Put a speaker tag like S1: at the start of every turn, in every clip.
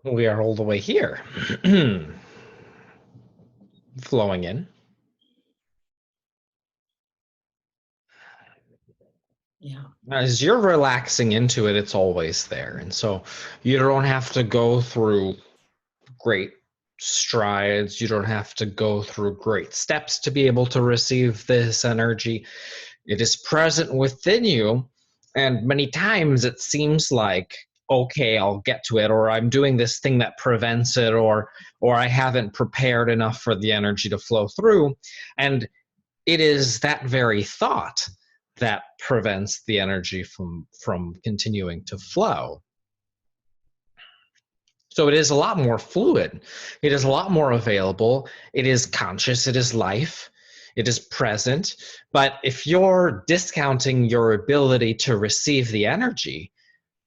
S1: We are all the way here. Flowing in.
S2: Yeah.
S1: As you're relaxing into it, it's always there. And so you don't have to go through great strides. You don't have to go through great steps to be able to receive this energy. It is present within you. And many times it seems like, okay, I'll get to it, or I'm doing this thing that prevents it, or I haven't prepared enough for the energy to flow through. And it is that very thought that prevents the energy from continuing to flow. So it is a lot more fluid. It is a lot more available. It is conscious. It is life. It is present. But if you're discounting your ability to receive the energy,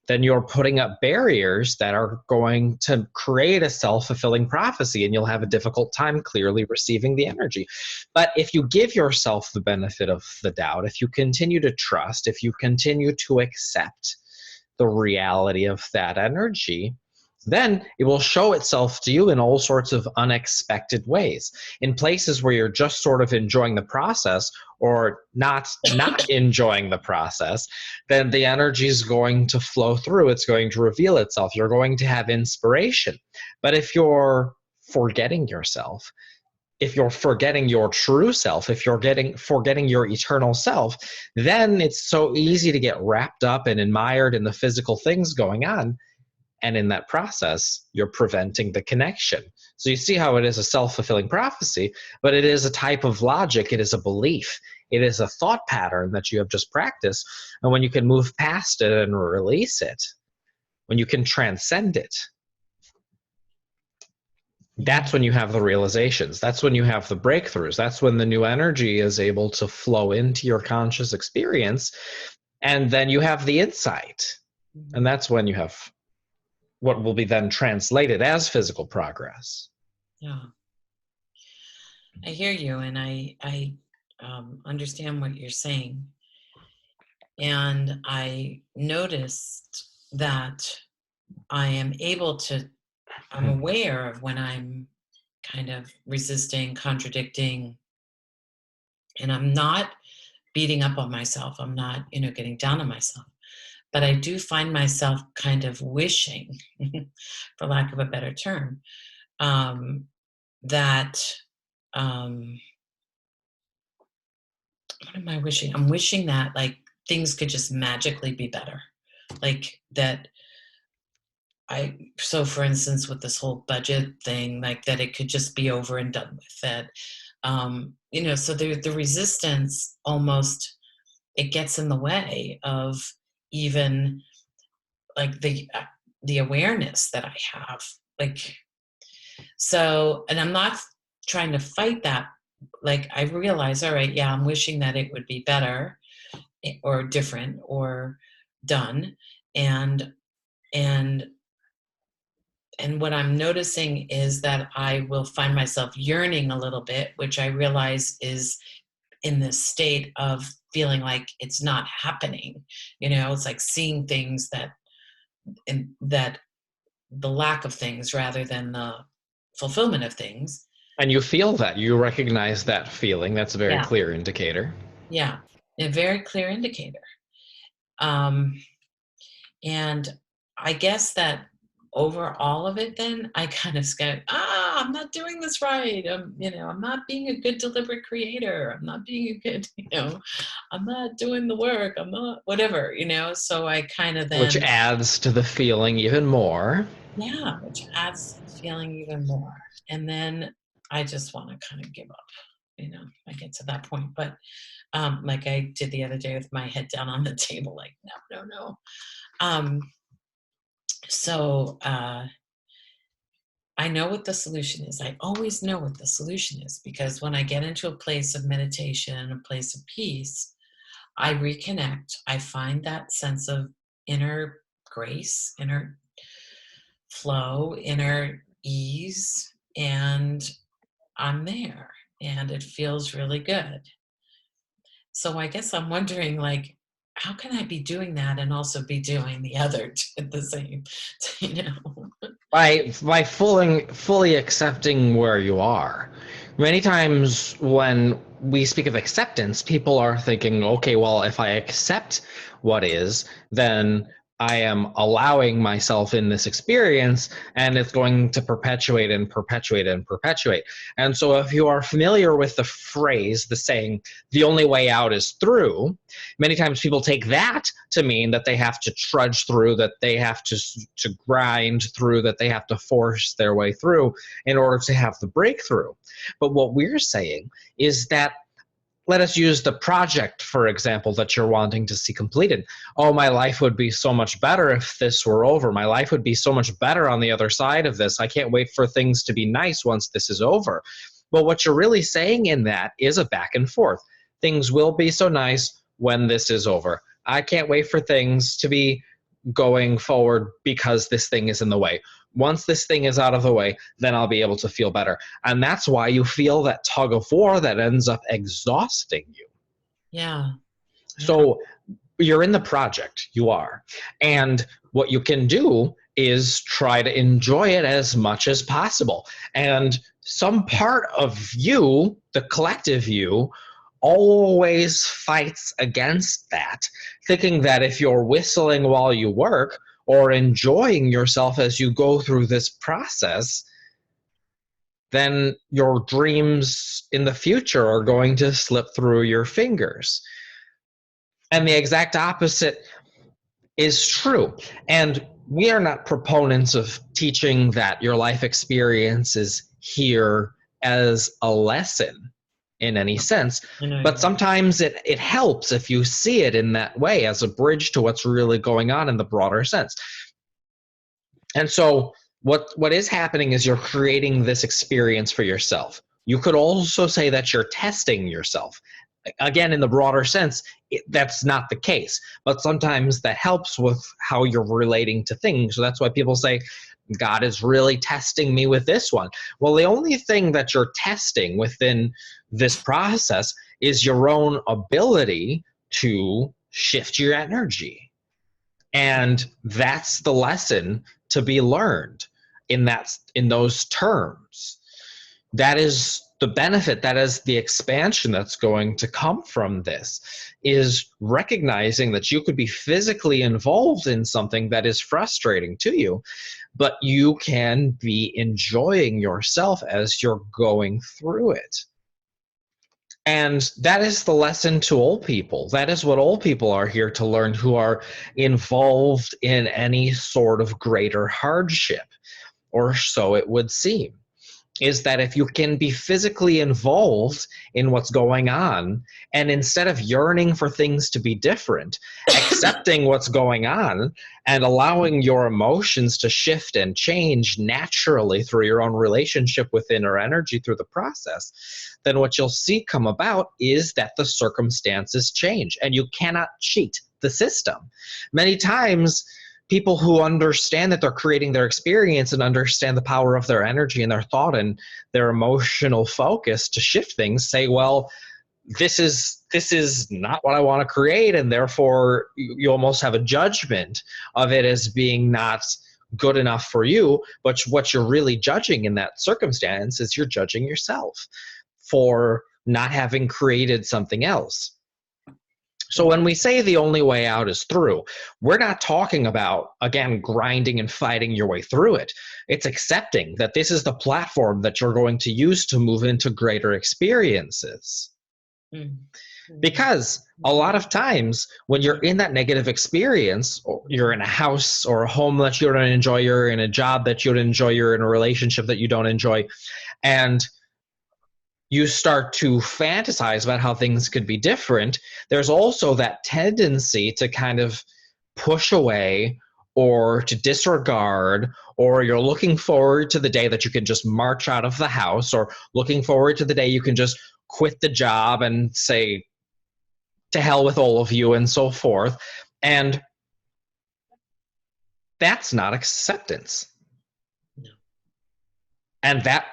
S1: then you're putting up barriers that are going to create a self-fulfilling prophecy, and you'll have a difficult time clearly receiving the energy. But if you give yourself the benefit of the doubt, if you continue to trust, if you continue to accept the reality of that energy, then it will show itself to you in all sorts of unexpected ways, in places where you're just sort of enjoying the process or not enjoying the process. Then the energy is going to flow through. It's going to reveal itself. You're going to have inspiration. But if you're forgetting yourself, if you're forgetting your true self, if you're forgetting your eternal self, then it's so easy to get wrapped up and admired in the physical things going on. And in that process, you're preventing the connection. So you see how it is a self-fulfilling prophecy, but it is a type of logic. It is a belief. It is a thought pattern that you have just practiced. And when you can move past it and release it, when you can transcend it, that's when you have the realizations. That's when you have the breakthroughs. That's when the new energy is able to flow into your conscious experience. And then you have the insight. And that's when you have what will be then translated as physical progress.
S2: Yeah. I hear you, and I understand what you're saying. And I noticed that I am able to, I'm aware of when I'm kind of resisting, contradicting, and I'm not beating up on myself. I'm not, getting down on myself. But I do find myself kind of wishing, for lack of a better term, that, what am I wishing? I'm wishing that like things could just magically be better. Like that so for instance, with this whole budget thing, like that it could just be over and done with that. So the resistance almost, it gets in the way of even like the awareness that I have. Like, so, and I'm not trying to fight that. Like I realize, all right, yeah, I'm wishing that it would be better or different or done. And and and what I'm noticing is that I will find myself yearning a little bit, which I realize is in this state of feeling like it's not happening. It's like seeing things that the lack of things rather than the fulfillment of things.
S1: And you feel that, you recognize that feeling. That's a very
S2: Yeah.
S1: clear indicator.
S2: Yeah. A very clear indicator. Um, and I guess that over all of it, then I kind of go, I'm not doing this right. I'm not being a good deliberate creator. I'm not being a good, I'm not doing the work. I'm not whatever, so I kind of
S1: Which
S2: then,
S1: adds to the feeling even more.
S2: yeah, which adds to the feeling even more. And then I just want to kind of give up. I get to that point. But like I did the other day with my head down on the table, like, no, no, no. Um, so I know what the solution is. I always know what the solution is, because when I get into a place of meditation, a place of peace, I reconnect. I find that sense of inner grace, inner flow, inner ease, and I'm there, and it feels really good. So I guess I'm wondering, like, how can I be doing that and also be doing the other at the same, you know?
S1: By fully accepting where you are. Many times when we speak of acceptance, people are thinking, okay, well, if I accept what is, then I am allowing myself in this experience, and it's going to perpetuate and perpetuate and perpetuate. And so if you are familiar with the phrase, the saying, the only way out is through, many times people take that to mean that they have to trudge through, that they have to grind through, that they have to force their way through in order to have the breakthrough. But what we're saying is that, let us use the project, for example, that you're wanting to see completed. Oh, my life would be so much better if this were over. My life would be so much better on the other side of this. I can't wait for things to be nice once this is over. But what you're really saying in that is a back and forth. Things will be so nice when this is over. I can't wait for things to be going forward because this thing is in the way. Once this thing is out of the way, then I'll be able to feel better. And that's why you feel that tug of war that ends up exhausting you.
S2: Yeah, yeah,
S1: So you're in the project, you are. And what you can do is try to enjoy it as much as possible. And some part of you, the collective you, always fights against that, thinking that if you're whistling while you work or enjoying yourself as you go through this process, then your dreams in the future are going to slip through your fingers. And the exact opposite is true. And we are not proponents of teaching that your life experience is here as a lesson in any sense.
S2: I know
S1: But
S2: you're right.
S1: sometimes it helps if you see it in that way as a bridge to what's really going on in the broader sense. And so what is happening is you're creating this experience for yourself. You could also say that you're testing yourself. Again, in the broader sense, that's not the case. But sometimes that helps with how you're relating to things. So that's why people say, God is really testing me with this one. Well, the only thing that you're testing within this process is your own ability to shift your energy. And that's the lesson to be learned in those terms. That is the benefit, that is the expansion that's going to come from this, is recognizing that you could be physically involved in something that is frustrating to you, but you can be enjoying yourself as you're going through it. And that is the lesson to all people. That is what all people are here to learn who are involved in any sort of greater hardship, or so it would seem, is that if you can be physically involved in what's going on, and instead of yearning for things to be different, accepting what's going on and allowing your emotions to shift and change naturally through your own relationship with inner energy through the process, then what you'll see come about is that the circumstances change, and you cannot cheat the system. Many times, people who understand that they're creating their experience and understand the power of their energy and their thought and their emotional focus to shift things say, well, this is not what I want to create, and therefore you almost have a judgment of it as being not good enough for you. But what you're really judging in that circumstance is you're judging yourself for not having created something else. So when we say the only way out is through, we're not talking about, again, grinding and fighting your way through it. It's accepting that this is the platform that you're going to use to move into greater experiences. Because a lot of times when you're in that negative experience, or you're in a house or a home that you don't enjoy, you're in a job that you don't enjoy, you're in a relationship that you don't enjoy, and you start to fantasize about how things could be different, there's also that tendency to kind of push away or to disregard, or you're looking forward to the day that you can just march out of the house, or looking forward to the day you can just quit the job and say, to hell with all of you, and so forth. And that's not acceptance.
S2: No.
S1: And that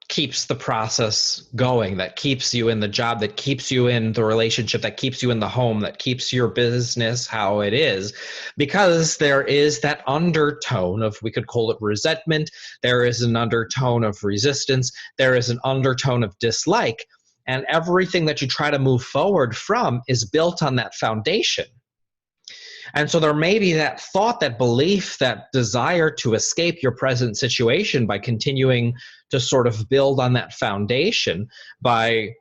S1: keeps the process going, that keeps you in the job, that keeps you in the relationship, that keeps you in the home, that keeps your business how it is, because there is that undertone of, we could call it resentment, there is an undertone of resistance, there is an undertone of dislike, and everything that you try to move forward from is built on that foundation. And so there may be that thought, that belief, that desire to escape your present situation by continuing to sort of build on that foundation, by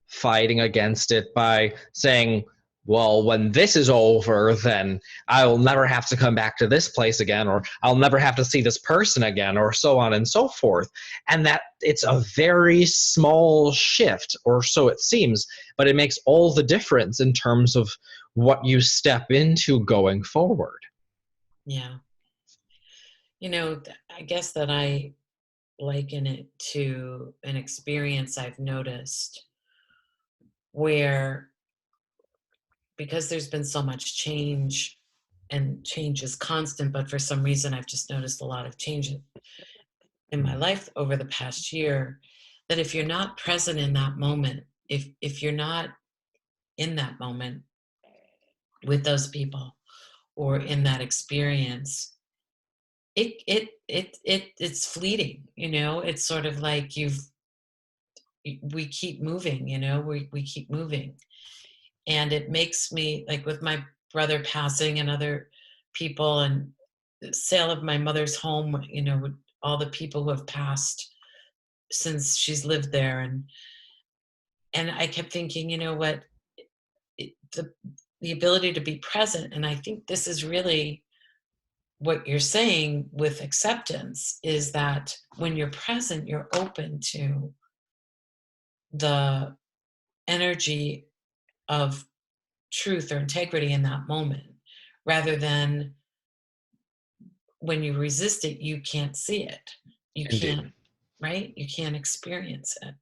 S1: fighting against it, by saying, well, when this is over, then I'll never have to come back to this place again, or I'll never have to see this person again, or so on and so forth. And that it's a very small shift, or so it seems, but it makes all the difference in terms of what you step into going forward.
S2: Yeah. I guess that I liken it to an experience I've noticed where, because there's been so much change, and change is constant, but for some reason I've just noticed a lot of change in my life over the past year, that if you're not present in that moment, if you're not in that moment with those people or in that experience, it's fleeting. It's sort of like we keep moving. We keep moving, and it makes me, like with my brother passing and other people, and the sale of my mother's home, with all the people who have passed since she's lived there, and I kept thinking, what, the ability to be present. And I think this is really what you're saying with acceptance, is that when you're present, you're open to the energy of truth or integrity in that moment, rather than when you resist it, you can't see it. You
S1: Indeed.
S2: can't, right? You can't experience it.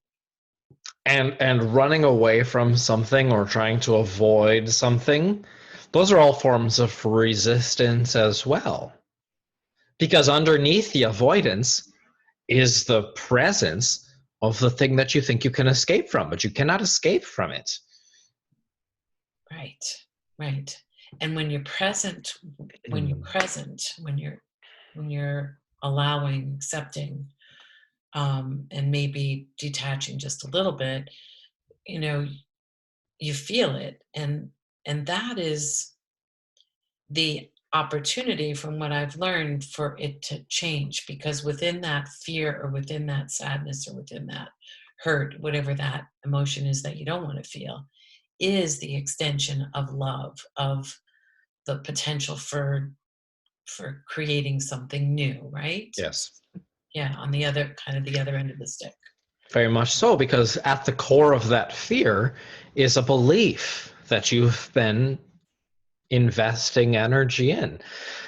S1: And running away from something or trying to avoid something, those are all forms of resistance as well. Because underneath the avoidance is the presence of the thing that you think you can escape from, but you cannot escape from it.
S2: Right, right. And when you're present, when you're allowing, accepting, and maybe detaching just a little bit, you know, you feel it, and that is the opportunity, from what I've learned, for it to change. Because within that fear, or within that sadness, or within that hurt, whatever that emotion is that you don't want to feel, is the extension of love, of the potential for creating something new, right?
S1: Yes,
S2: Yeah, on the other, kind of the other end of the stick.
S1: very much so, because at the core of that fear is a belief that you've been investing energy in.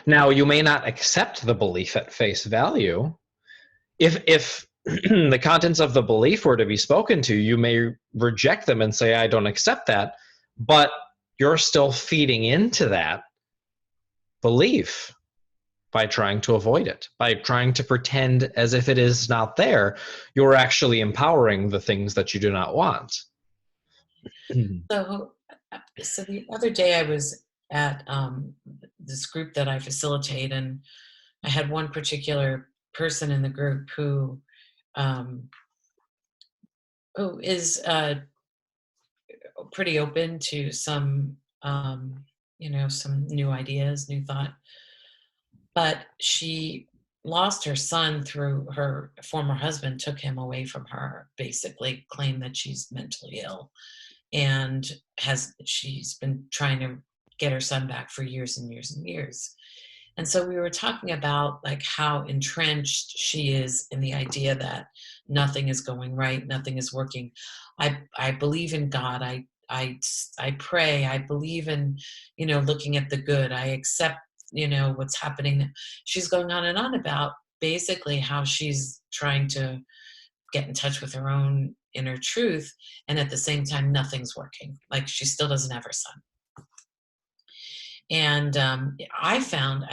S1: Now, you may not accept the belief at face value. If the contents of the belief were to be spoken to, you may reject them and say, I don't accept that, but you're still feeding into that belief by trying to avoid it, by trying to pretend as if it is not there. You're actually empowering the things that you do not want.
S2: So the other day I was at this group that I facilitate, and I had one particular person in the group um, who is pretty open to some new ideas, new thought. But she lost her son through her former husband, took him away from her, basically claimed that she's mentally ill, and she's been trying to get her son back for years and years and years. And so we were talking about like how entrenched she is in the idea that nothing is going right, nothing is working. I believe in God. I pray. I believe in, looking at the good. I accept, what's happening. She's going on and on about basically how she's trying to get in touch with her own inner truth, and at the same time nothing's working. Like she still doesn't have her son. And I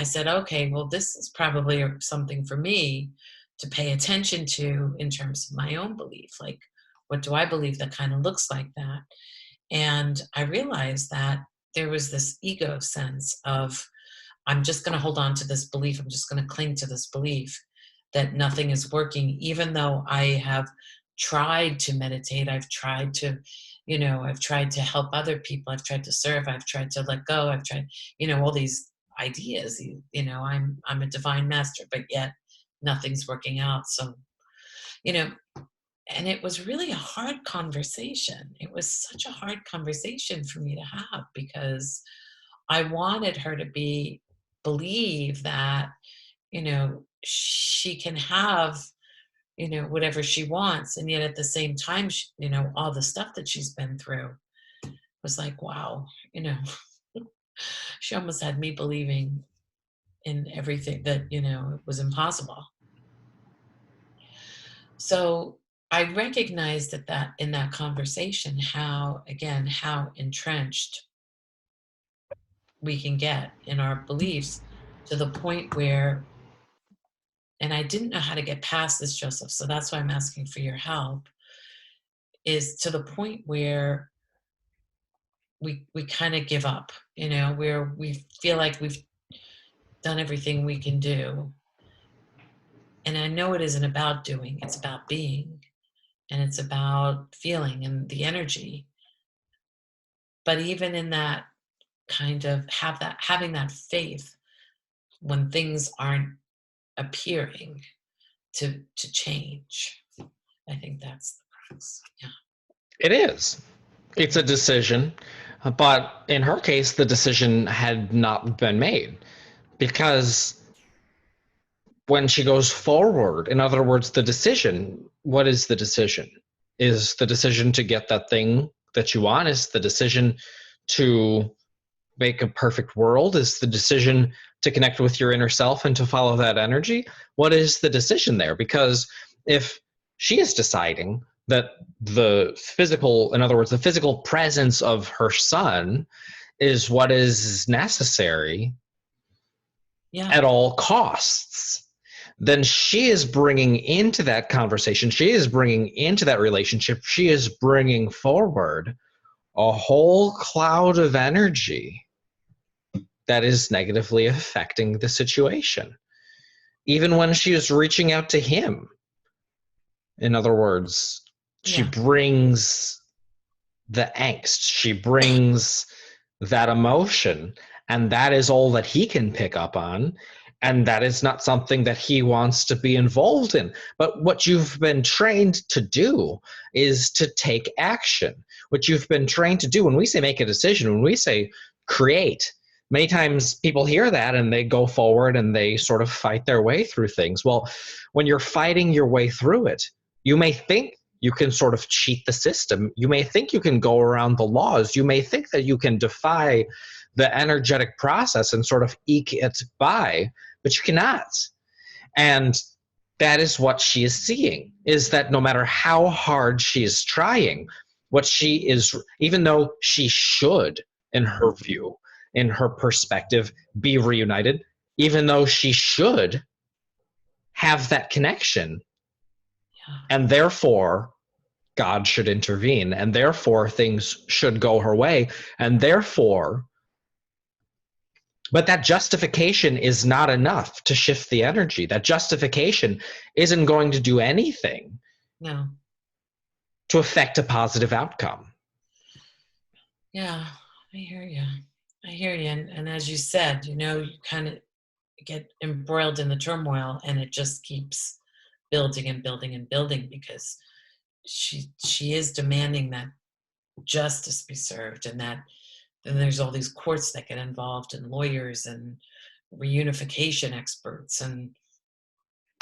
S2: said, okay, well, this is probably something for me to pay attention to in terms of my own belief. Like, what do I believe that kind of looks like that? And I realized that there was this ego sense of, I'm just going to hold on to this belief. I'm just going to cling to this belief that nothing is working, even though I have tried to meditate. I've tried to help other people. I've tried to serve. I've tried to let go. I've tried, all these ideas, I'm a divine master, but yet nothing's working out. So, you know, and it was really a hard conversation. It was such a hard conversation for me to have because I wanted her to believe that, she can have, whatever she wants. And yet at the same time, all the stuff that she's been through was like, wow, she almost had me believing in everything that, it was impossible. So I recognized that in that conversation, how entrenched we can get in our beliefs to the point where, and I didn't know how to get past this, Joseph, so that's why I'm asking for your help, is to the point where we kind of give up, where we feel like we've done everything we can do. And I know it isn't about doing, it's about being, and it's about feeling and the energy. But even in that kind of having that faith when things aren't appearing to change. I think that's the crux. Yeah.
S1: It is. It's a decision, but in her case, the decision had not been made because when she goes forward, in other words, the decision, what is the decision? Is the decision to get that thing that you want? Is the decision to make a perfect world? Is the decision to connect with your inner self and to follow that energy? What is the decision there? Because if she is deciding that the physical, in other words, the physical presence of her son is what is necessary
S2: Yeah.
S1: at all costs, then she is bringing into that conversation, she is bringing into that relationship, she is bringing forward a whole cloud of energy that is negatively affecting the situation. Even when she is reaching out to him, in other words, she
S2: Yeah.
S1: brings the angst, she brings that emotion, and that is all that he can pick up on. And that is not something that he wants to be involved in. But what you've been trained to do is to take action. What you've been trained to do, when we say make a decision, when we say create, many times people hear that and they go forward and they sort of fight their way through things. Well, when you're fighting your way through it, you may think you can sort of cheat the system. You may think you can go around the laws. You may think that you can defy the energetic process and sort of eke it by, but you cannot. And that is what she is seeing, is that no matter how hard she is trying, what she is, even though she should, in her view, in her perspective, be reunited, even though she should have that connection,
S2: Yeah.
S1: and therefore God should intervene, and therefore things should go her way, and therefore, but that justification is not enough to shift the energy. That justification isn't going to do anything
S2: No.
S1: to affect a positive outcome.
S2: Yeah. I hear you. I hear you. And as you said, you kind of get embroiled in the turmoil and it just keeps building and building and building because she is demanding that justice be served, and that then there's all these courts that get involved and lawyers and reunification experts, and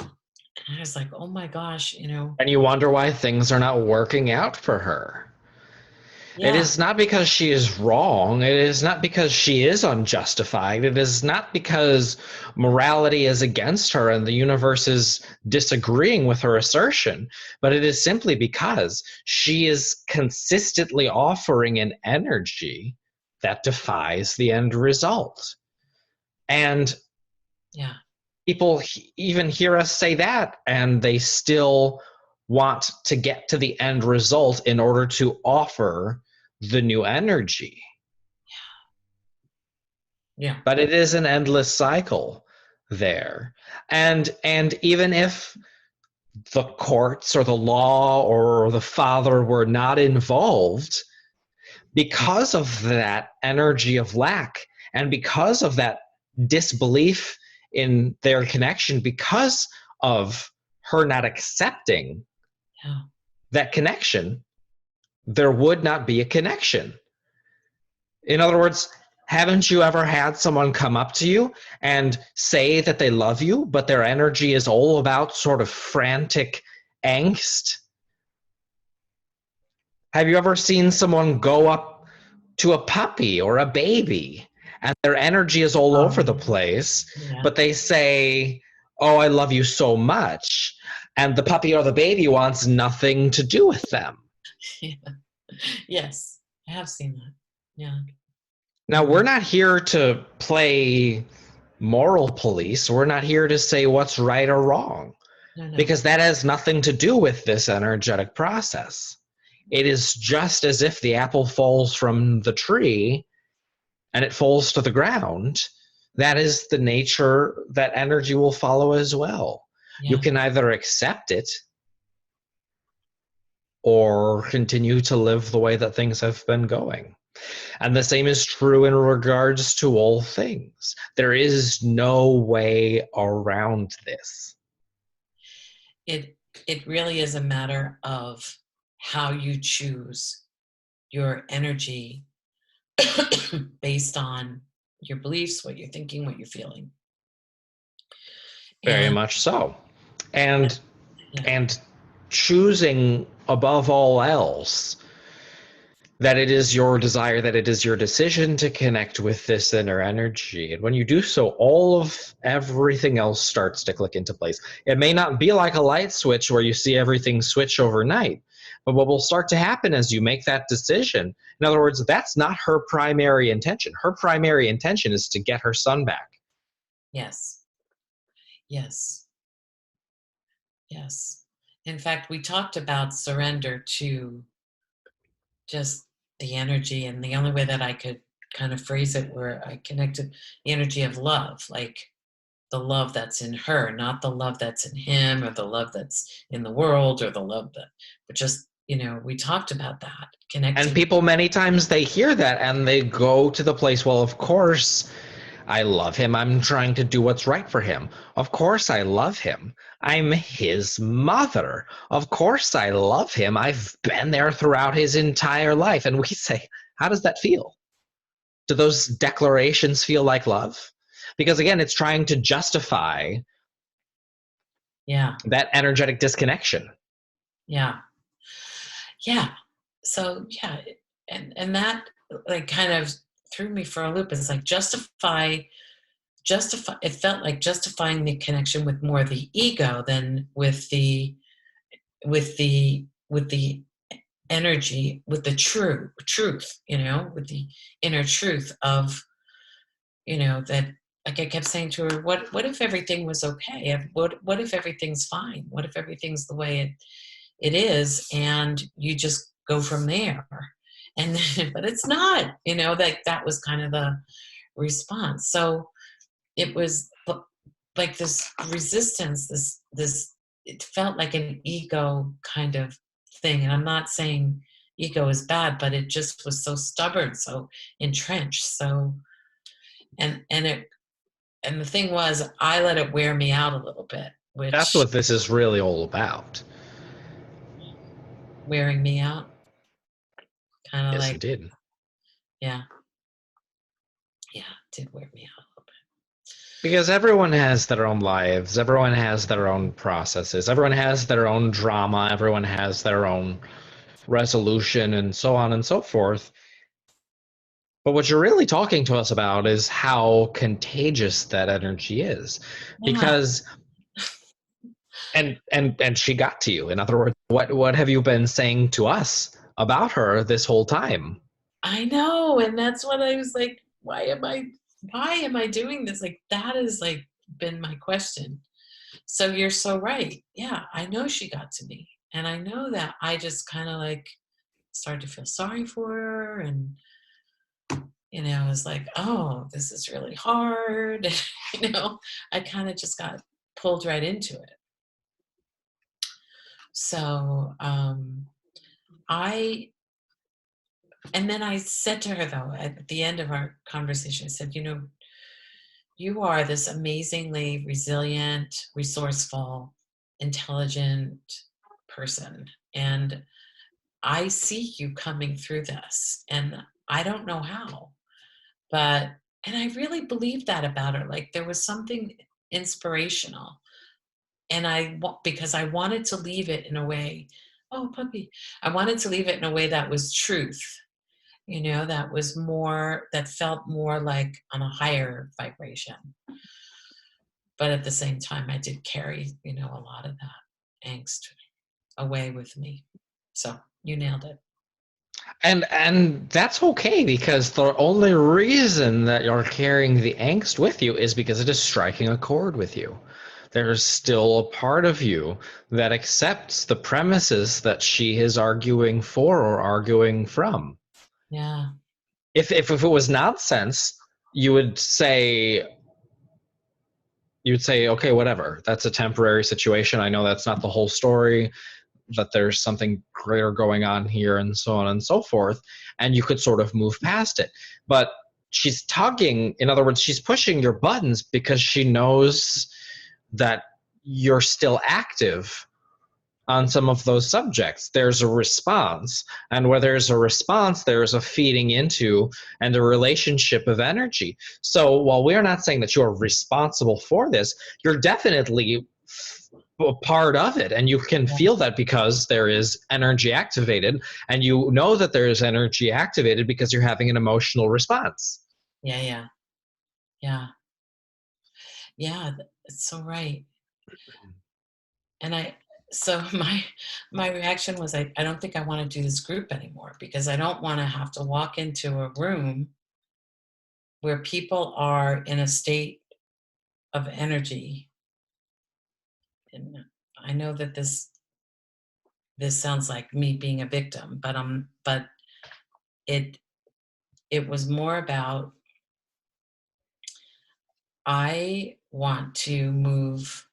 S2: I was like, oh my gosh,
S1: And you wonder why things are not working out for her. It
S2: yeah,
S1: is not because she is wrong. It is not because she is unjustified. It is not because morality is against her and the universe is disagreeing with her assertion, but it is simply because she is consistently offering an energy that defies the end result. And
S2: yeah,
S1: people even hear us say that and they still want to get to the end result in order to offer the new energy.
S2: yeah,
S1: But it is an endless cycle there. And even if the courts or the law or the father were not involved, because of that energy of lack and because of that disbelief in their connection, because of her not accepting
S2: yeah,
S1: that connection, there would not be a connection. In other words, haven't you ever had someone come up to you and say that they love you, but their energy is all about sort of frantic angst? Have you ever seen someone go up to a puppy or a baby and their energy is all over the
S2: um,
S1: place,
S2: yeah,
S1: but they say, "Oh, I love you so much," and the puppy or the baby wants nothing to do with them?
S2: yeah. Yes, I have seen that. Yeah.
S1: Now, we're
S2: Mm.
S1: not here to play moral police. We're not here to say what's right or wrong
S2: No, no.
S1: because that has nothing to do with this energetic process. It is just as if the apple falls from the tree and it falls to the ground. That is the nature that energy will follow as well. You
S2: Yeah,
S1: can either accept it or continue to live the way that things have been going. And the same is true in regards to all things. There is no way around this.
S2: it it really is a matter of how you choose your energy based on your beliefs, what you're thinking, what you're feeling.
S1: Very
S2: And
S1: much so.
S2: yeah,
S1: And
S2: yeah,
S1: and choosing above all else that it is your desire, that it is your decision to connect with this inner energy. And when you do so, all of everything else starts to click into place. It may not be like a light switch where you see everything switch overnight, but what will start to happen as you make that decision, in other words, that's not her primary intention. Her primary intention is to get her son back.
S2: yes, yes, yes. In fact, we talked about surrender to just the energy, and the only way that I could kind of phrase it where I connected the energy of love, like the love that's in her, not the love that's in him or the love that's in the world or the love that, but just, we talked about that,
S1: And
S2: connecting.
S1: people, many times, they hear that and they go to the place, well, of course, I love him. I'm trying to do what's right for him. Of course, I love him. I'm his mother. Of course, I love him. I've been there throughout his entire life. And we say, how does that feel? Do those declarations feel like love? Because again, it's trying to justify
S2: Yeah,
S1: that energetic disconnection.
S2: yeah, yeah. So yeah, and that like kind of threw me for a loop. It's like justify it felt like justifying the connection with more the ego than with the energy, with the truth, with the inner truth of, that, like I kept saying to her, what if everything was okay? What if everything's fine? What if everything's the way it is, and you just go from there? And but it's not, that was kind of the response. So it was like this resistance, this it felt like an ego kind of thing. And I'm not saying ego is bad, but it just was so stubborn, so entrenched. So and the thing was, I let it wear me out a little bit,
S1: That's
S2: which
S1: what this is really all about.
S2: wearing me out, kind of
S1: Yes,
S2: like,
S1: indeed.
S2: yeah, yeah, it did wear me out a little bit.
S1: Because everyone has their own lives, everyone has their own processes, everyone has their own drama, everyone has their own resolution, and so on and so forth. But what you're really talking to us about is how contagious that energy is.
S2: Yeah,
S1: Because and she got to you. In other words, what have you been saying to us about her this whole time?
S2: I know. And that's what I was like, why am I doing this? Like, that has like been my question. So you're so right. Yeah, I know she got to me. And I know that I just kind of like started to feel sorry for her. And, I was like, oh, this is really hard. I kind of just got pulled right into it. So I, and then I said to her, though, at the end of our conversation, I said, you are this amazingly resilient, resourceful, intelligent person. And I see you coming through this. And I don't know how, but, and I really believed that about her. Like there was something inspirational. And because I wanted to leave it in a way, oh, puppy, I wanted to leave it in a way that was truth, that felt more like on a higher vibration. But at the same time, I did carry, a lot of that angst away with me. So you nailed it.
S1: And that's okay, because the only reason that you're carrying the angst with you is because it is striking a chord with you. There's still a part of you that accepts the premises that she is arguing for or arguing from.
S2: Yeah.
S1: If it was nonsense, you would say okay, whatever. That's a temporary situation. I know that's not the whole story, that there's something greater going on here, and so on and so forth, and you could sort of move past it. But she's tugging, in other words, she's pushing your buttons because she knows that you're still active on some of those subjects. There's a response, and where there's a response, there's a feeding into and a relationship of energy. So while we're not saying that you're responsible for this, you're definitely a part of it, and you can
S2: Yeah.
S1: feel that because there is energy activated, and you know that there is energy activated because you're having an emotional response.
S2: Yeah. Yeah. Yeah. Yeah. It's so right. And so my reaction was, I don't think I want to do this group anymore, because I don't want to have to walk into a room where people are in a state of energy. And I know that this sounds like me being a victim, but it it was more about, I want to move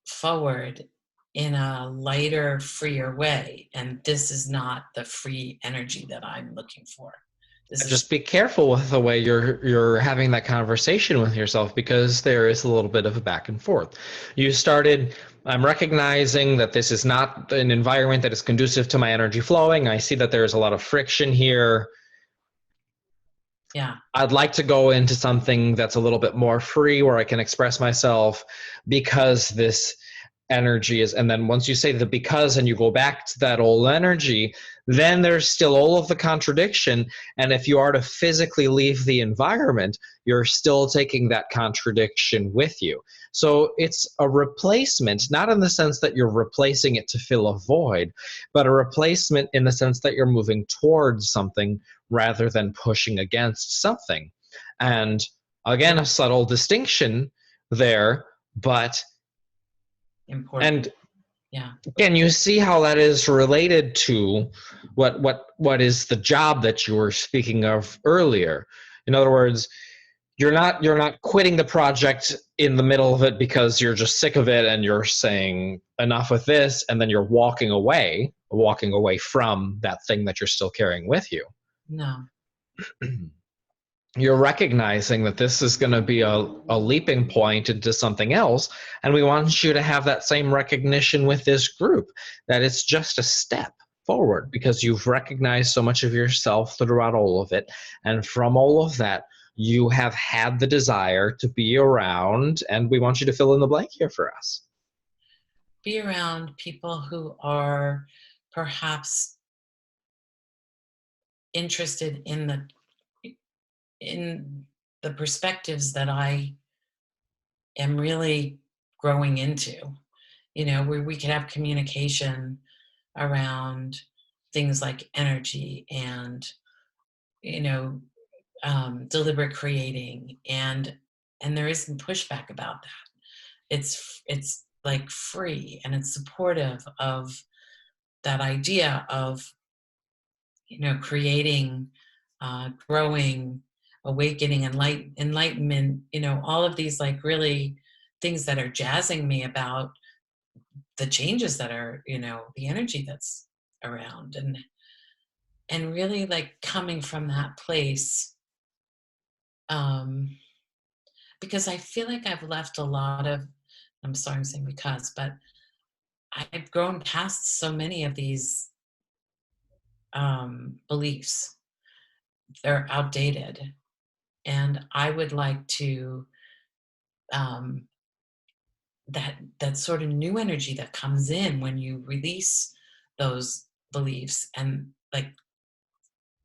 S2: forward in a lighter, freer way, and this is not the free energy that I'm looking for. This is
S1: Just be careful with the way you're having that conversation with yourself, because there is a little bit of a back and forth. You started, I'm recognizing that this is not an environment that is conducive to my energy flowing. I see that there's a lot of friction here.
S2: yeah,
S1: I'd like to go into something that's a little bit more free, where I can express myself, because this energy is, and then once you say the because and you go back to that old energy, then there's still all of the contradiction. And if you are to physically leave the environment, you're still taking that contradiction with you. So it's a replacement, not in the sense that you're replacing it to fill a void, but a replacement in the sense that you're moving towards something rather than pushing against something. And again,
S2: yeah,
S1: a subtle distinction there, but
S2: important.
S1: and
S2: Yeah,
S1: can you see how that is related to what is the job that you were speaking of earlier? In other words, you're not quitting the project in the middle of it because you're just sick of it and you're saying enough with this, and then you're walking away from that thing that you're still carrying with you.
S2: no,
S1: You're recognizing that this is going to be a leaping point into something else, and we want you to have that same recognition with this group, that it's just a step forward because you've recognized so much of yourself throughout all of it, and from all of that you have had the desire to be around, and we want you to fill in the blank here for us.
S2: Be around people who are perhaps interested in the perspectives that I am really growing into, where we could have communication around things like energy and, you know, deliberate creating, and there isn't pushback about that. It's like free, and it's supportive of that idea of, creating, growing, awakening, enlightenment, all of these like really things that are jazzing me about the changes that are, the energy that's around, and really like coming from that place, um because I feel like I've left a lot of, I'm sorry I'm saying because, but I've grown past so many of these beliefs. They're outdated. And I would like to, um, that sort of new energy that comes in when you release those beliefs, and like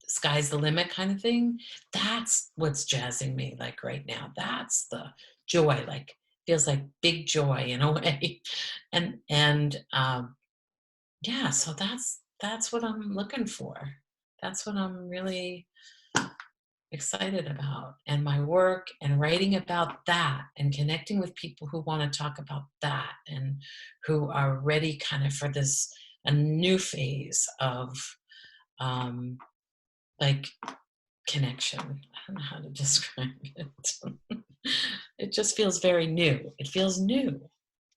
S2: sky's the limit kind of thing. That's what's jazzing me like right now. That's the joy, like feels like big joy in a way. And yeah, so that's what I'm looking for. That's what I'm really excited about, and my work and writing about that and connecting with people who want to talk about that and who are ready kind of for this a new phase of, um like, connection. I don't know how to describe it. It just feels very new. It feels new.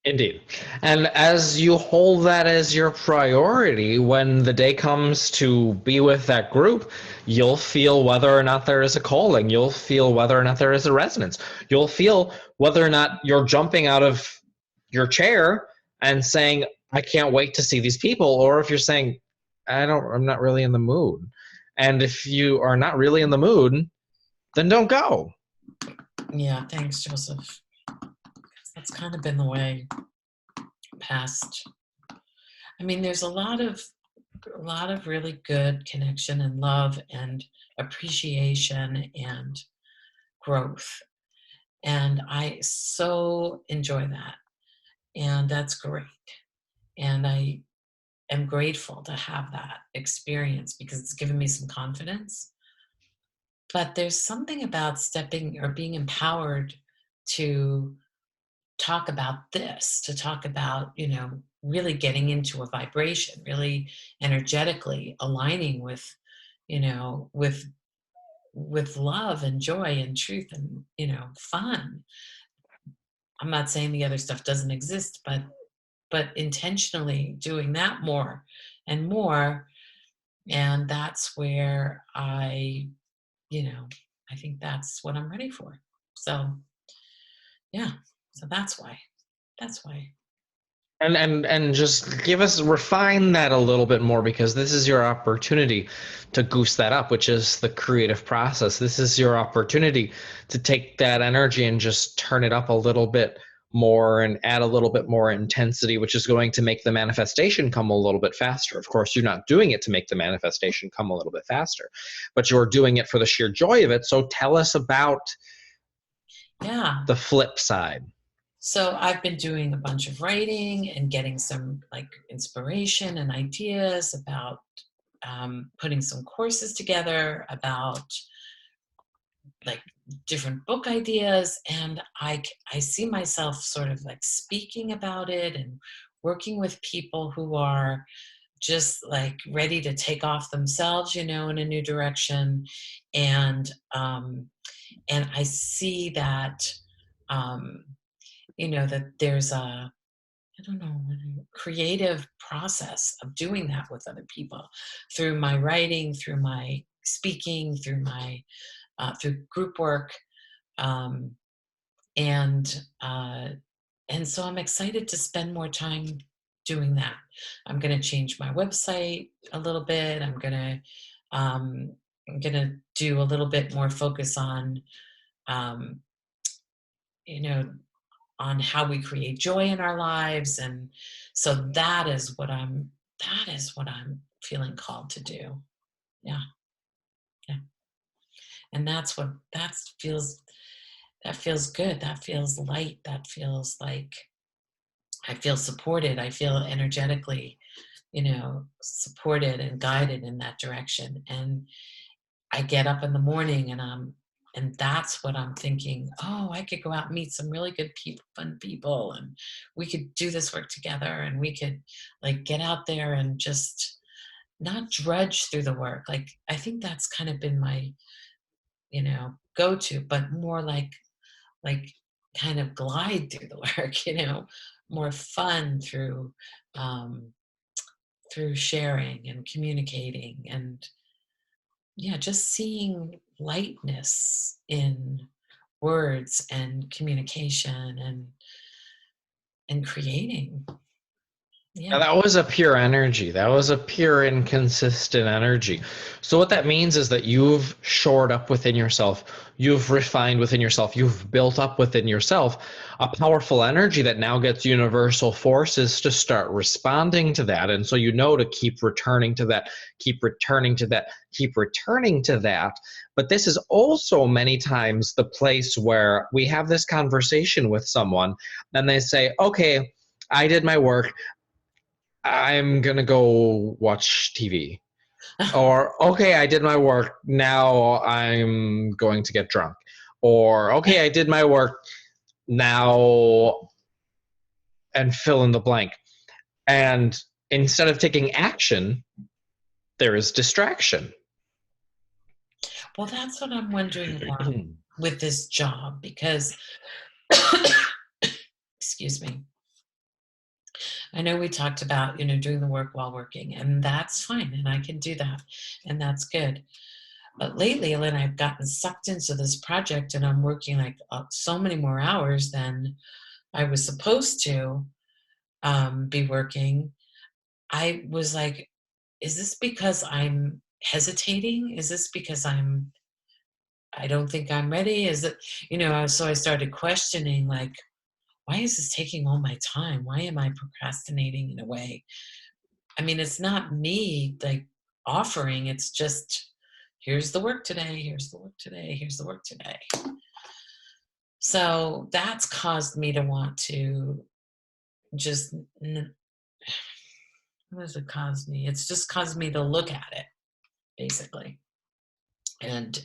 S1: Indeed. And as you hold that as your priority, when the day comes to be with that group, you'll feel whether or not there is a calling. You'll feel whether or not there is a resonance. You'll feel whether or not you're jumping out of your chair and saying, I can't wait to see these people, or if you're saying, I'm not really in the mood. And if you are not really in the mood, then don't go.
S2: Yeah, thanks, Joseph. That's kind of been the way past. I mean, there's a lot of really good connection and love and appreciation and growth. And I so enjoy that. And that's great. And I am grateful to have that experience because it's given me some confidence. But there's something about stepping or being empowered to talk about this, to talk about, really getting into a vibration, really energetically aligning with, with love and joy and truth and, fun. I'm not saying the other stuff doesn't exist, but intentionally doing that more and more. And that's where you know, I think that's what I'm ready for. So yeah, so that's why. That's why.
S1: And just give us refine that a little bit more, because this is your opportunity to goose that up, which is the creative process. This is your opportunity to take that energy and just turn it up a little bit more and add a little bit more intensity, which is going to make the manifestation come a little bit faster. Of course, you're not doing it to make the manifestation come a little bit faster, but you're doing it for the sheer joy of it. So tell us about
S2: Yeah.
S1: the flip side.
S2: So I've been doing a bunch of writing and getting some like inspiration and ideas about, putting some courses together about like different book ideas, and I see myself sort of like speaking about it and working with people who are just like ready to take off themselves, in a new direction. And um and I see that, um that there's a, I don't know, creative process of doing that with other people through my writing, through my speaking, through group work, um, and uh, and so I'm excited to spend more time doing that. I'm going to change my website a little bit. I'm going to, I'm going to do a little bit more focus on, um, you know, on how we create joy in our lives. And so that is what I'm feeling called to do. Yeah. Yeah. And that feels good. That feels light. That feels like I feel supported. I feel energetically, supported and guided in that direction. And I get up in the morning and that's what I'm thinking. Oh, I could go out and meet some really good people, fun people, and we could do this work together, and we could like get out there and just not drudge through the work. Like I think that's kind of been my, go to, but more like kind of glide through the work, more fun um, through sharing and communicating and yeah, just seeing lightness in words and communication and creating.
S1: Now,
S2: Yeah.
S1: that was a pure energy. That was a pure and consistent energy. So, what that means is that you've shored up within yourself, you've refined within yourself, you've built up within yourself a powerful energy that now gets universal forces to start responding to that. And so, you know to keep returning to that, keep returning to that, keep returning to that. But this is also many times the place where we have this conversation with someone and they say, okay, I did my work. I'm gonna go watch TV. Or, okay, I did my work. Now I'm going to get drunk. Or, okay, I did my work. Now, and fill in the blank. And instead of taking action, there is distraction.
S2: Well, that's what I'm wondering about with this job because, excuse me, I know we talked about, doing the work while working, and that's fine, and I can do that, and that's good. But lately, Lynn, I've gotten sucked into this project, and I'm working like so many more hours than I was supposed to be working. I was like, is this because I'm hesitating? Is this because I don't think I'm ready? Is it, so I started questioning, like, why is this taking all my time? Why am I procrastinating in a way? I mean, it's not me like offering, it's just, here's the work today, here's the work today, here's the work today. So that's caused me to want to just, what has it caused me? It's just caused me to look at it, basically. And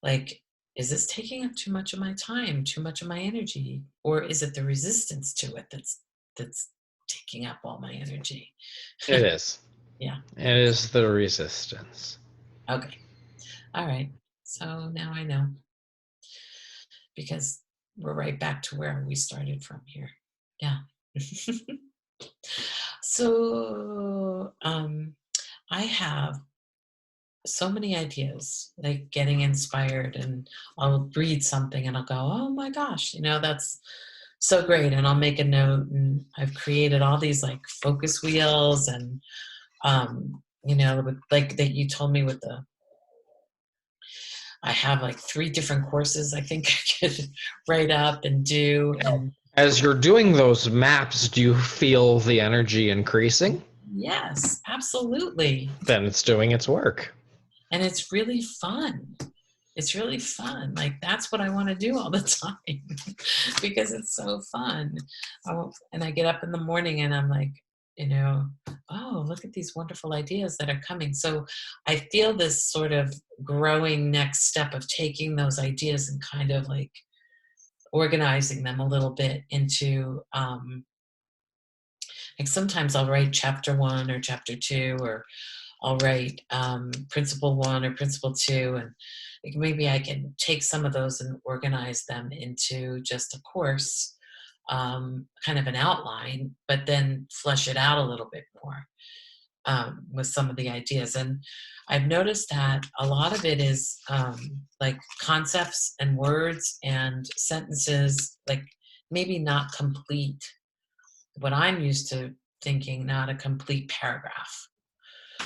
S2: like, is this taking up too much of my time, too much of my energy? Or is it the resistance to it that's taking up all my energy?
S1: It is.
S2: Yeah.
S1: It is the resistance.
S2: Okay. All right. So now I know because we're right back to where we started from here. Yeah. So I have so many ideas, like getting inspired, and I'll read something and I'll go, oh my gosh, that's so great. And I'll make a note, and I've created all these like focus wheels and, with, like that you told me with I have like 3 different courses I think I could write up and do. And
S1: As you're doing those maps, do you feel the energy increasing?
S2: yes, absolutely.
S1: Then it's doing its work.
S2: And it's really fun. It's really fun. Like that's what I want to do all the time because it's so fun. And I get up in the morning and I'm like, oh, look at these wonderful ideas that are coming. So I feel this sort of growing next step of taking those ideas and kind of like organizing them a little bit into like sometimes I'll write chapter 1 or chapter 2, or I'll write principle 1 or principle 2, and like maybe I can take some of those and organize them into just a course, kind of an outline, but then flesh it out a little bit more with some of the ideas. And I've noticed that a lot of it is like concepts and words and sentences, like maybe not complete, what I'm used to thinking, not a complete paragraph.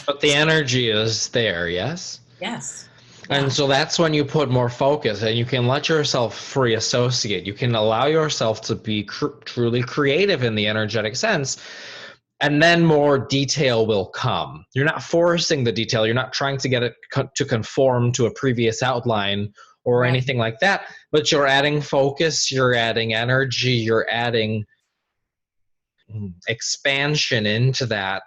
S1: But the energy is there, yes?
S2: Yes.
S1: And
S2: Yeah.
S1: so that's when you put more focus and you can let yourself free associate. You can allow yourself to be truly creative in the energetic sense. And then more detail will come. You're not forcing the detail. You're not trying to get it to conform to a previous outline or
S2: Right.
S1: anything like that. But you're adding focus, you're adding energy, you're adding expansion into that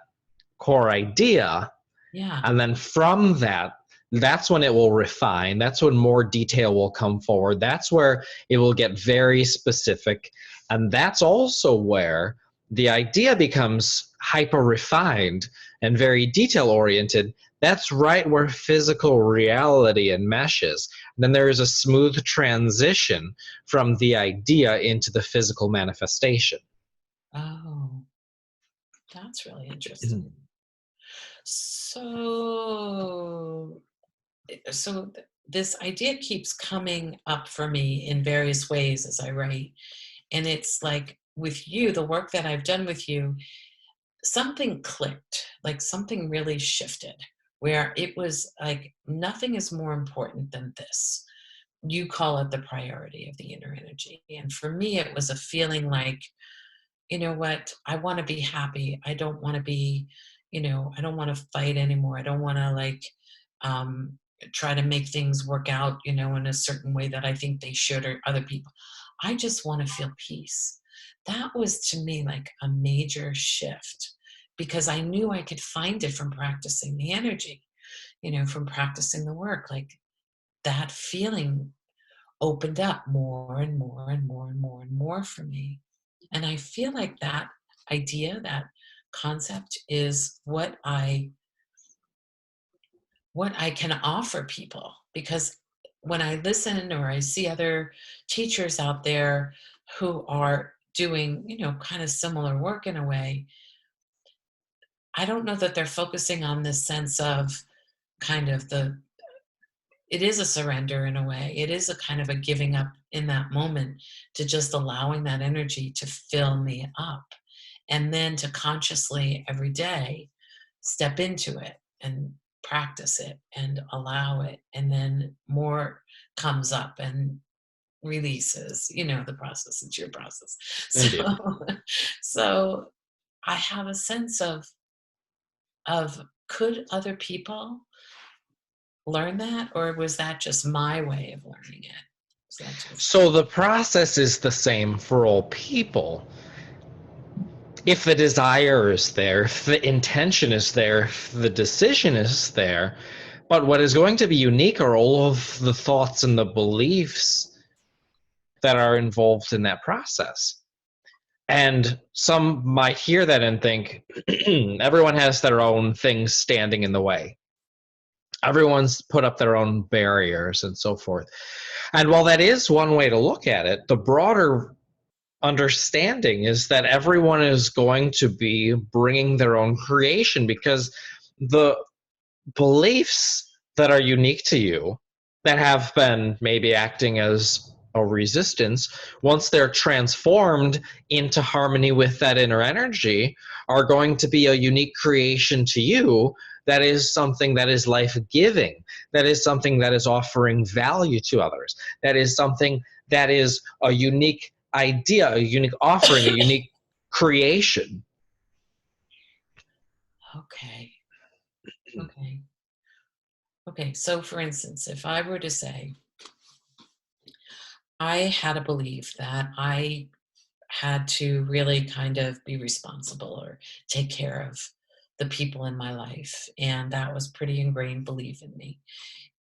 S1: core idea.
S2: Yeah.
S1: And then from that, that's when it will refine. That's when more detail will come forward. That's where it will get very specific. And that's also where the idea becomes hyper refined and very detail oriented. That's right where physical reality enmeshes. And then there is a smooth transition from the idea into the physical manifestation.
S2: Oh, that's really interesting. So, this idea keeps coming up for me in various ways as I write. And it's like with you, the work that I've done with you, something clicked, like something really shifted, where it was like nothing is more important than this. You call it the priority of the inner energy. And for me, it was a feeling like, you know what, I want to be happy. I don't want to be, I don't want to fight anymore. I don't want to like um, try to make things work out, in a certain way that I think they should or other people. I just want to feel peace. That was to me like a major shift because I knew I could find it from practicing the energy, from practicing the work. Like that feeling opened up more and more and more and more and more for me. And I feel like that idea, that concept is what I can offer people because when I listen or I see other teachers out there who are doing, kind of similar work in a way, I don't know that they're focusing on this sense of kind of it is a surrender in a way. It is a kind of a giving up in that moment to just allowing that energy to fill me up. And then to consciously every day step into it and practice it and allow it. And then more comes up and releases, the process. It's your process.
S1: Indeed.
S2: So, so I have a sense of could other people learn that, or was that just my way of learning it? Was that just
S1: So the process is the same for all people. If the desire is there, if the intention is there, if the decision is there, but what is going to be unique are all of the thoughts and the beliefs that are involved in that process. And some might hear that and think, everyone has their own things standing in the way. Everyone's put up their own barriers and so forth. And while that is one way to look at it, the broader understanding is that everyone is going to be bringing their own creation because the beliefs that are unique to you that have been maybe acting as a resistance, once they're transformed into harmony with that inner energy, are going to be a unique creation to you that is something that is life giving, that is something that is offering value to others, that is something that is a unique idea, a unique offering, a unique creation.
S2: okay? Okay. Okay. So, for instance, if I were to say I had a belief that I had to really kind of be responsible or take care of the people in my life, and that was pretty ingrained belief in me.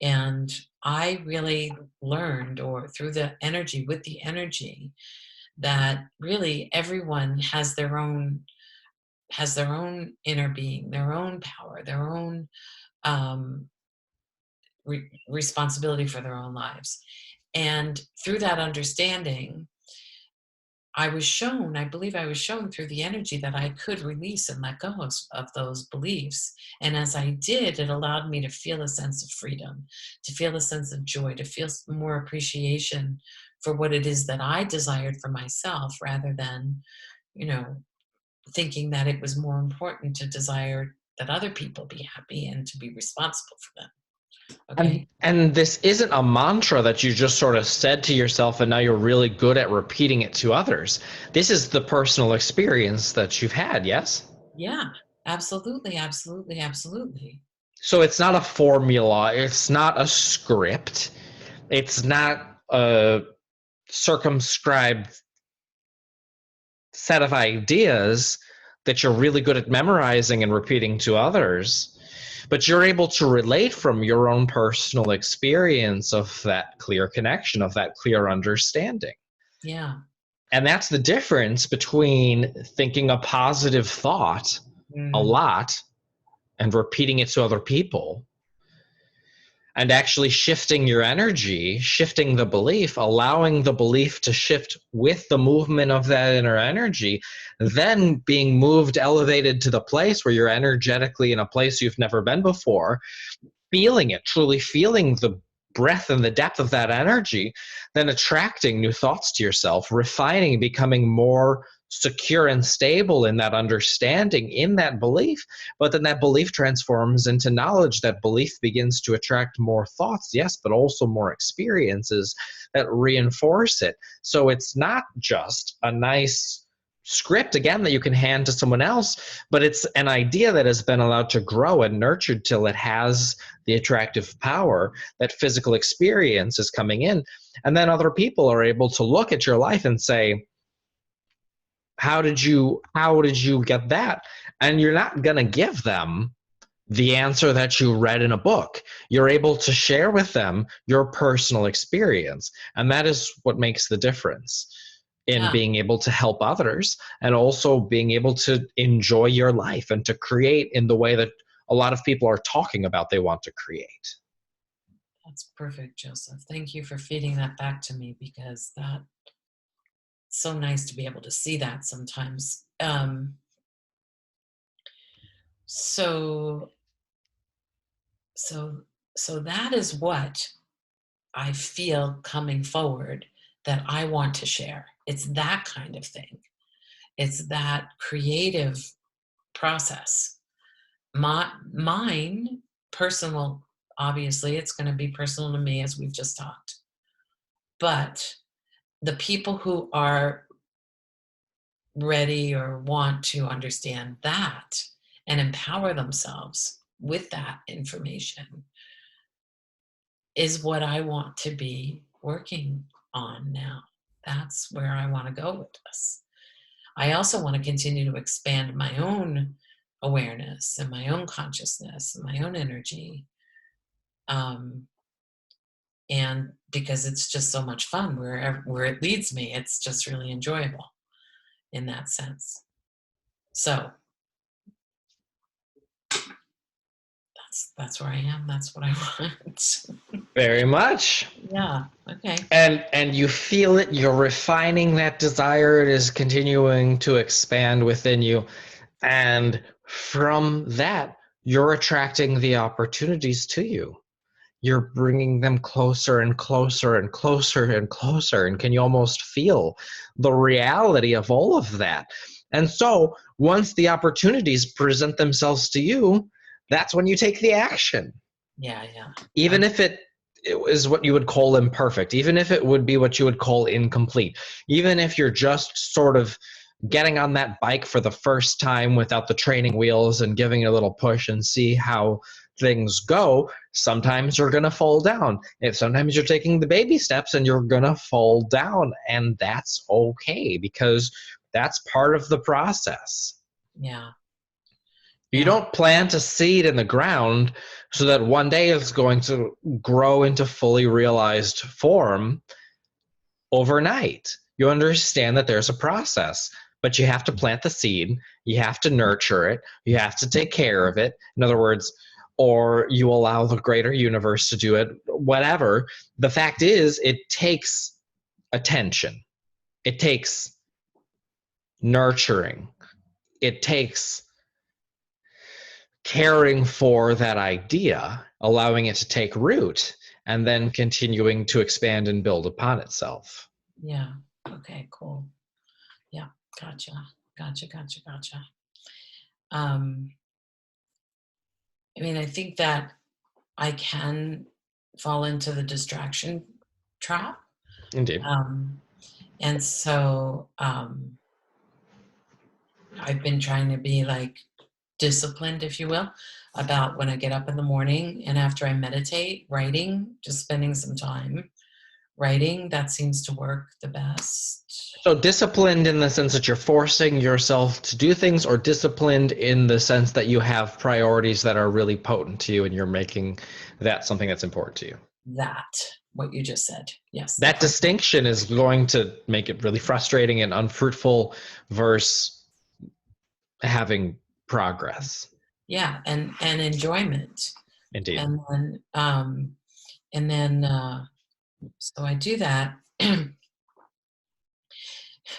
S2: And I really learned, or through the energy, with the energy, that really everyone has their own inner being, their own power, their own um, responsibility for their own lives. And through that understanding, I believe I was shown through the energy that I could release and let go of those beliefs. And as I did, it allowed me to feel a sense of freedom, to feel a sense of joy, to feel more appreciation for what it is that I desired for myself rather than, you know, thinking that it was more important to desire that other people be happy and to be responsible for them. Okay.
S1: And this isn't a mantra that you just sort of said to yourself and now you're really good at repeating it to others. This is the personal experience that you've had, yes?
S2: Yeah, absolutely, absolutely, absolutely.
S1: So it's not a formula, it's not a script, it's not a circumscribed set of ideas that you're really good at memorizing and repeating to others, but you're able to relate from your own personal experience of that clear connection, of that clear understanding.
S2: Yeah.
S1: And that's the difference between thinking a positive thought a
S2: Mm,
S1: lot and repeating it to other people and actually shifting your energy, shifting the belief, allowing the belief to shift with the movement of that inner energy, then being moved, elevated to the place where you're energetically in a place you've never been before, feeling it, truly feeling the breadth and the depth of that energy, then attracting new thoughts to yourself, refining, becoming more secure and stable in that understanding, in that belief. But then that belief transforms into knowledge. That belief begins to attract more thoughts, yes, but also more experiences that reinforce it. So it's not just a nice script again that you can hand to someone else, but it's an idea that has been allowed to grow and nurtured till it has the attractive power. That physical experience is coming in, and then other people are able to look at your life and say, how did you get that? And you're not going to give them the answer that you read in a book. You're able to share with them your personal experience, and that is what makes the difference in
S2: yeah,
S1: being able to help others and also being able to enjoy your life and to create in the way that a lot of people are talking about they want to create.
S2: that's perfect, Joseph. Thank you for feeding that back to me because that's so nice to be able to see that sometimes. So, so, so that is what I feel coming forward that I want to share. It's that kind of thing. It's that creative process. Mine, personal, obviously, it's going to be personal to me as we've just talked. But the people who are ready or want to understand that and empower themselves with that information is what I want to be working on now. That's where I want to go with this. I also want to continue to expand my own awareness and my own consciousness and my own energy. Um, and because it's just so much fun where it leads me, it's just really enjoyable in that sense. So that's where I am. That's what I want.
S1: Very much.
S2: Yeah. Okay.
S1: And you feel it, you're refining that desire, it is continuing to expand within you. And from that, you're attracting the opportunities to you. You're bringing them closer and closer and closer and closer. And can you almost feel the reality of all of that? And so once the opportunities present themselves to you, that's when you take the action.
S2: Yeah. Yeah.
S1: Even
S2: I,
S1: if it is what you would call imperfect, even if it would be what you would call incomplete, even if you're just sort of getting on that bike for the first time without the training wheels and giving it a little push and see how things go, sometimes you're going to fall down. If sometimes you're taking the baby steps and you're going to fall down, and that's okay because that's part of the process.
S2: yeah.
S1: You
S2: Yeah.
S1: don't plant a seed in the ground so that one day it's going to grow into fully realized form overnight. You understand that there's a process, but you have to plant the seed, you have to nurture it, you have to take care of it. In other words, or you allow the greater universe to do it, whatever. The fact is, it takes attention, it takes nurturing, it takes caring for that idea, allowing it to take root, and then continuing to expand and build upon itself.
S2: Yeah. Okay. Cool. Yeah. Gotcha. Gotcha. Gotcha. Gotcha. Um, I mean, I think that I can fall into the distraction trap.
S1: Indeed.
S2: Um, and so I've been trying to be like disciplined, if you will, about when I get up in the morning and after I meditate, writing, just spending some time writing. That seems to work the best.
S1: So disciplined in the sense that you're forcing yourself to do things, or disciplined in the sense that you have priorities that are really potent to you and you're making that something that's important to you.
S2: That, what you just said. Yes, the
S1: That
S2: part.
S1: distinction is going to make it really frustrating and unfruitful versus having progress.
S2: Yeah, and enjoyment.
S1: Indeed.
S2: And then so I do that.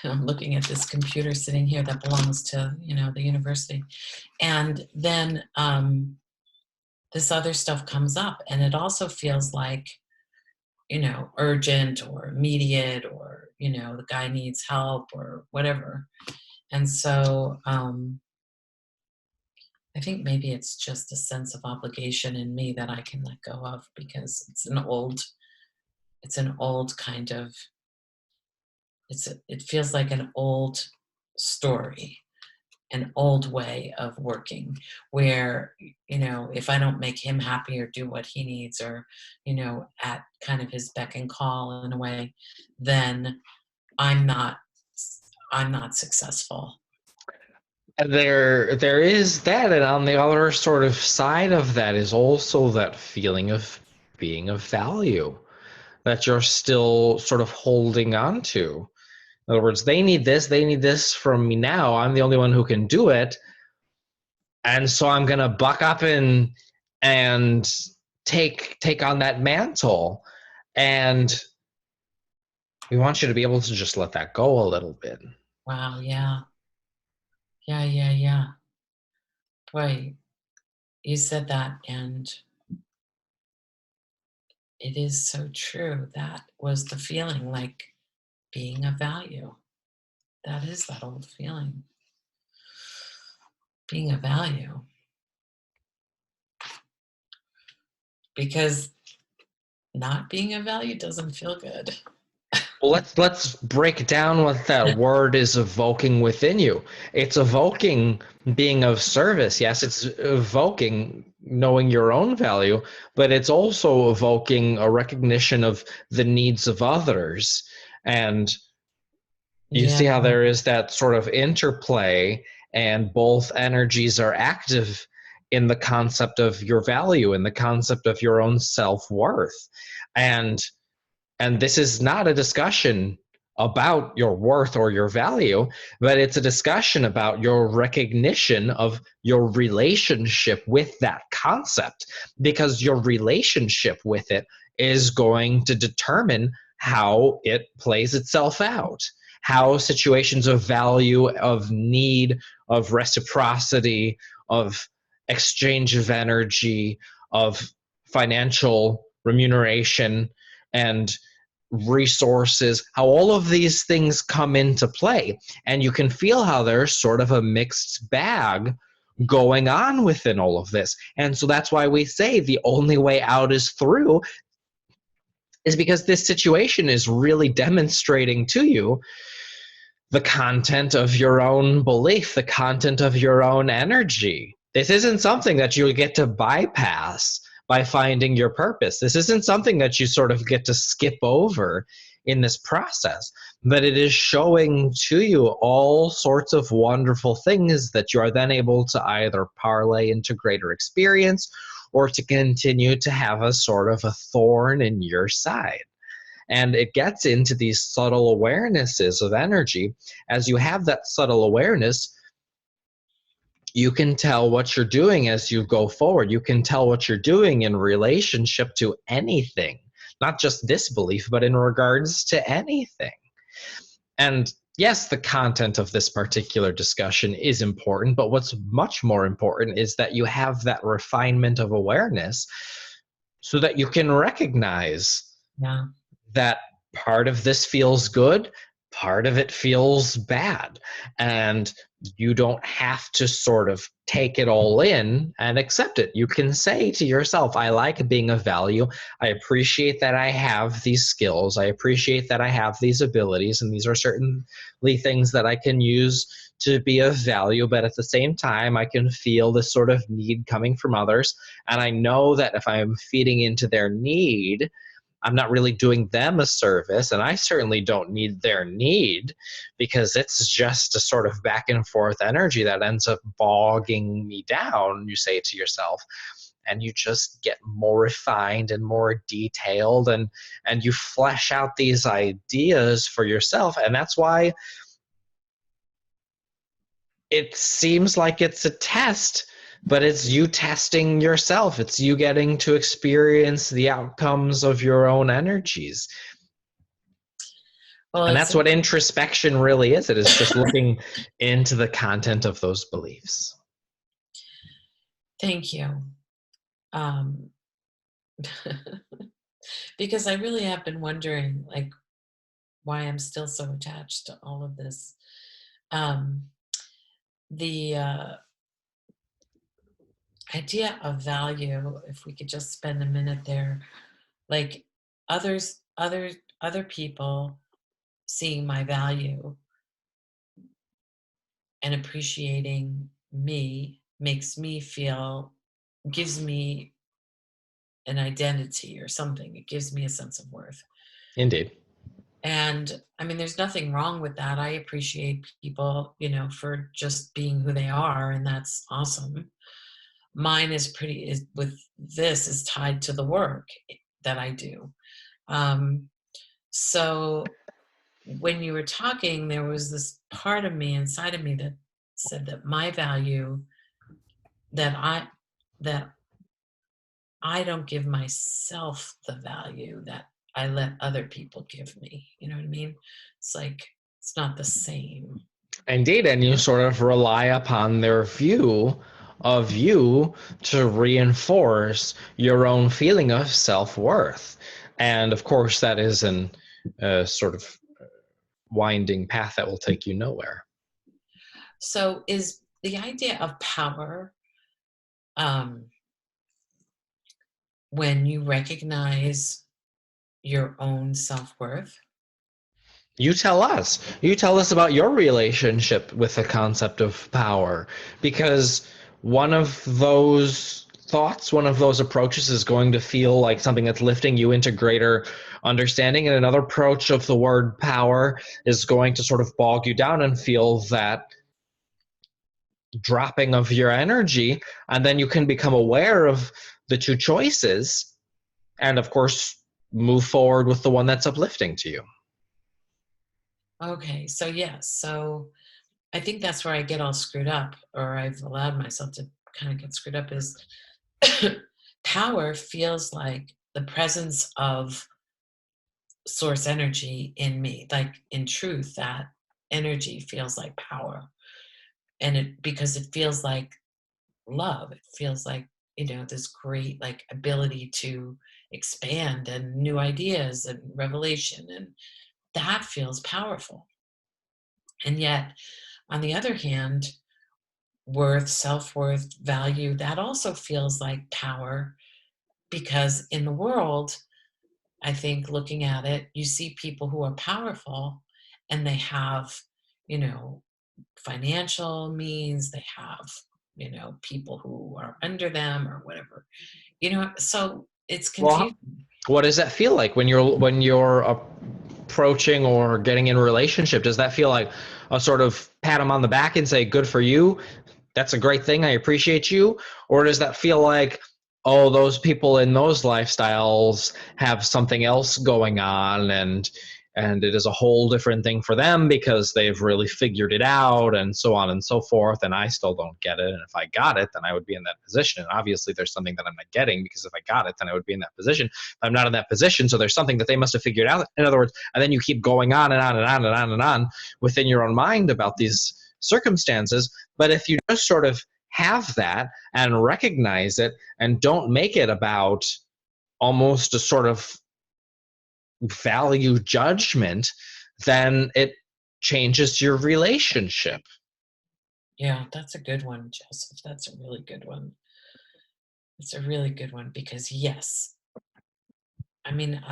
S2: I'm looking at this computer sitting here that belongs to, the university. And then this other stuff comes up, and it also feels like, urgent or immediate, or, the guy needs help or whatever. And so I think maybe it's just a sense of obligation in me that I can let go of, because it's an old kind of, it feels like an old story, an old way of working, where, if I don't make him happy or do what he needs, or, at kind of his beck and call in a way, then I'm not I'm not successful.
S1: And there is that, and on the other sort of side of that is also that feeling of being of value that you're still sort of holding on to. In other words, they need this from me now. I'm the only one who can do it. And so I'm gonna buck up and take on that mantle. And we want you to be able to just let that go a little bit.
S2: Wow, yeah. Yeah, yeah, yeah. Boy, you said that, and it is so true. That was the feeling, like being of value. That is that old feeling, being of value. Because not being of value doesn't feel good.
S1: Well, let's break down what that word is evoking within you. It's evoking being of service. Yes, it's evoking knowing your own value, but it's also evoking a recognition of the needs of others. And you
S2: Yeah,
S1: see how there is that sort of interplay, and both energies are active in the concept of your value, in the concept of your own self-worth. And this is not a discussion about your worth or your value, but it's a discussion about your recognition of your relationship with that concept, because your relationship with it is going to determine how it plays itself out, how situations of value, of need, of reciprocity, of exchange of energy, of financial remuneration, and resources, how all of these things come into play. And you can feel how there's sort of a mixed bag going on within all of this. And so that's why we say the only way out is through, is because this situation is really demonstrating to you the content of your own belief, the content of your own energy. This isn't something that you get to bypass by finding your purpose. This isn't something that you sort of get to skip over in this process, but it is showing to you all sorts of wonderful things that you are then able to either parlay into greater experience, or to continue to have a sort of a thorn in your side. And it gets into these subtle awarenesses of energy. As you have that subtle awareness, you can tell what you're doing as you go forward. You can tell what you're doing in relationship to anything, not just this belief, but in regards to anything. And yes, the content of this particular discussion is important, but what's much more important is that you have that refinement of awareness so that you can recognize
S2: yeah,
S1: that part of this feels good, part of it feels bad. And You don't have to sort of take it all in and accept it. You can say to yourself, I like being of value. I appreciate that I have these skills. I appreciate that I have these abilities, and these are certainly things that I can use to be of value. But at the same time, I can feel this sort of need coming from others. And I know that if I'm feeding into their need, I'm not really doing them a service, and I certainly don't need their need, because it's just a sort of back and forth energy that ends up bogging me down, you say to yourself, and you just get more refined and more detailed, and you flesh out these ideas for yourself. And that's why it seems like it's a test, but it's you testing yourself. It's you getting to experience the outcomes of your own energies.
S2: Well,
S1: And
S2: it's
S1: that's what introspection really is. It is just looking into the content of those beliefs.
S2: thank you. Um, because I really have been wondering, like, why I'm still so attached to all of this. Um, the idea of value, if we could just spend a minute there, like others, other people seeing my value and appreciating me makes me feel, gives me an identity or something. It gives me a sense of worth.
S1: Indeed.
S2: And I mean, there's nothing wrong with that. I appreciate people, for just being who they are, and that's awesome. Mine is with this is tied to the work that I do. Um, so when you were talking, there was this part of me inside of me that said that my value, that that I don't give myself the value that I let other people give me. You know what I mean? It's like it's not the same.
S1: Indeed. And you sort of rely upon their view of you to reinforce your own feeling of self worth. And of course, that is an sort of winding path that will take you nowhere.
S2: So is the idea of power, um, when you recognize your own self-worth?
S1: You tell us. You tell us about your relationship with the concept of power, because one of those thoughts, one of those approaches is going to feel like something that's lifting you into greater understanding, and another approach of the word power is going to sort of bog you down and feel that dropping of your energy. And then you can become aware of the two choices, and of course, move forward with the one that's uplifting to you.
S2: Okay, so yes, so I think that's where I get all screwed up, or I've allowed myself to kind of get screwed up, is power feels like the presence of source energy in me. Like in truth, that energy feels like power. And because it feels like love, it feels like, this great like ability to expand and new ideas and revelation. And that feels powerful. And yet, on the other hand, worth, self-worth, value, that also feels like power, because in the world, I think looking at it, you see people who are powerful and they have, you know, financial means, they have, people who are under them or whatever. So it's
S1: Well,
S2: confusing.
S1: what does that feel like when you're approaching or getting in a relationship? Does that feel like a sort of pat them on the back and say, good for you, that's a great thing, I appreciate you? Or does that feel like, oh, those people in those lifestyles have something else going on, and it is a whole different thing for them because they've really figured it out, and so on and so forth, and I still don't get it, and if I got it, then I would be in that position, and obviously there's something that I'm not getting, because if I got it, then I would be in that position. I'm not in that position, so there's something that they must have figured out. In other words, and then you keep going on and on and on and on and on within your own mind about these circumstances. But if you just sort of have that and recognize it and don't make it about almost a sort of value judgment, then it changes your relationship.
S2: Yeah, that's a good one, Joseph. That's a really good one. It's a really good one because yes, I mean,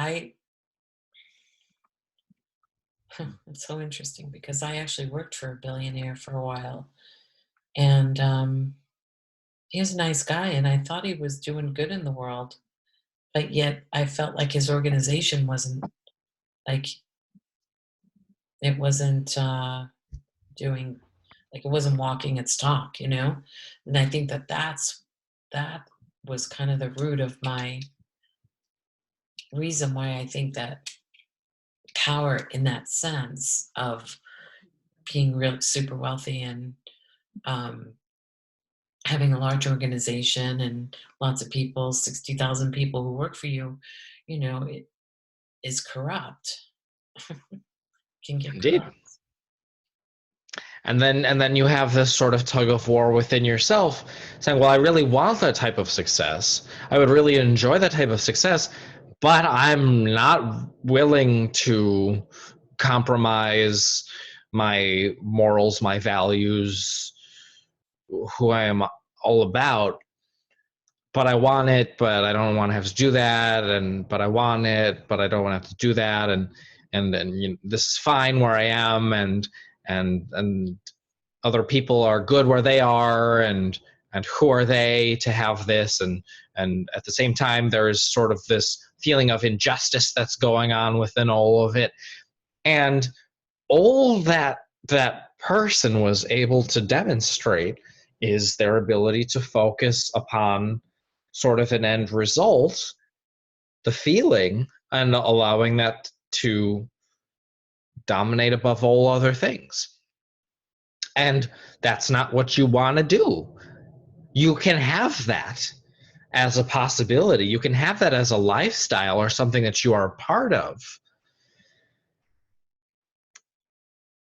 S2: it's so interesting because I actually worked for a billionaire for a while, and he was a nice guy, and I thought he was doing good in the world, but yet I felt like his organization wasn't like it wasn't doing like it wasn't walking its talk, you know. And I think that that was kind of the root of my reason why I think that power in that sense of being real super wealthy and um, having a large organization and lots of people, 60,000 people who work for you, you know, it is corrupt, can get
S1: Indeed.
S2: corrupt.
S1: And then you have this sort of tug of war within yourself saying, well, I really want that type of success. I would really enjoy that type of success, but I'm not willing to compromise my morals, my values, who I am all about. But I want it, but I don't want to have to do that, and but I want it, but I don't want to have to do that, and you know, this is fine where I am, and other people are good where they are, and who are they to have this, and at the same time there is sort of this feeling of injustice that's going on within all of it, and all that person was able to demonstrate is their ability to focus upon sort of an end result, the feeling, and allowing that to dominate above all other things. And that's not what you want to do. You can have that as a possibility. You can have that as a lifestyle or something that you are a part of,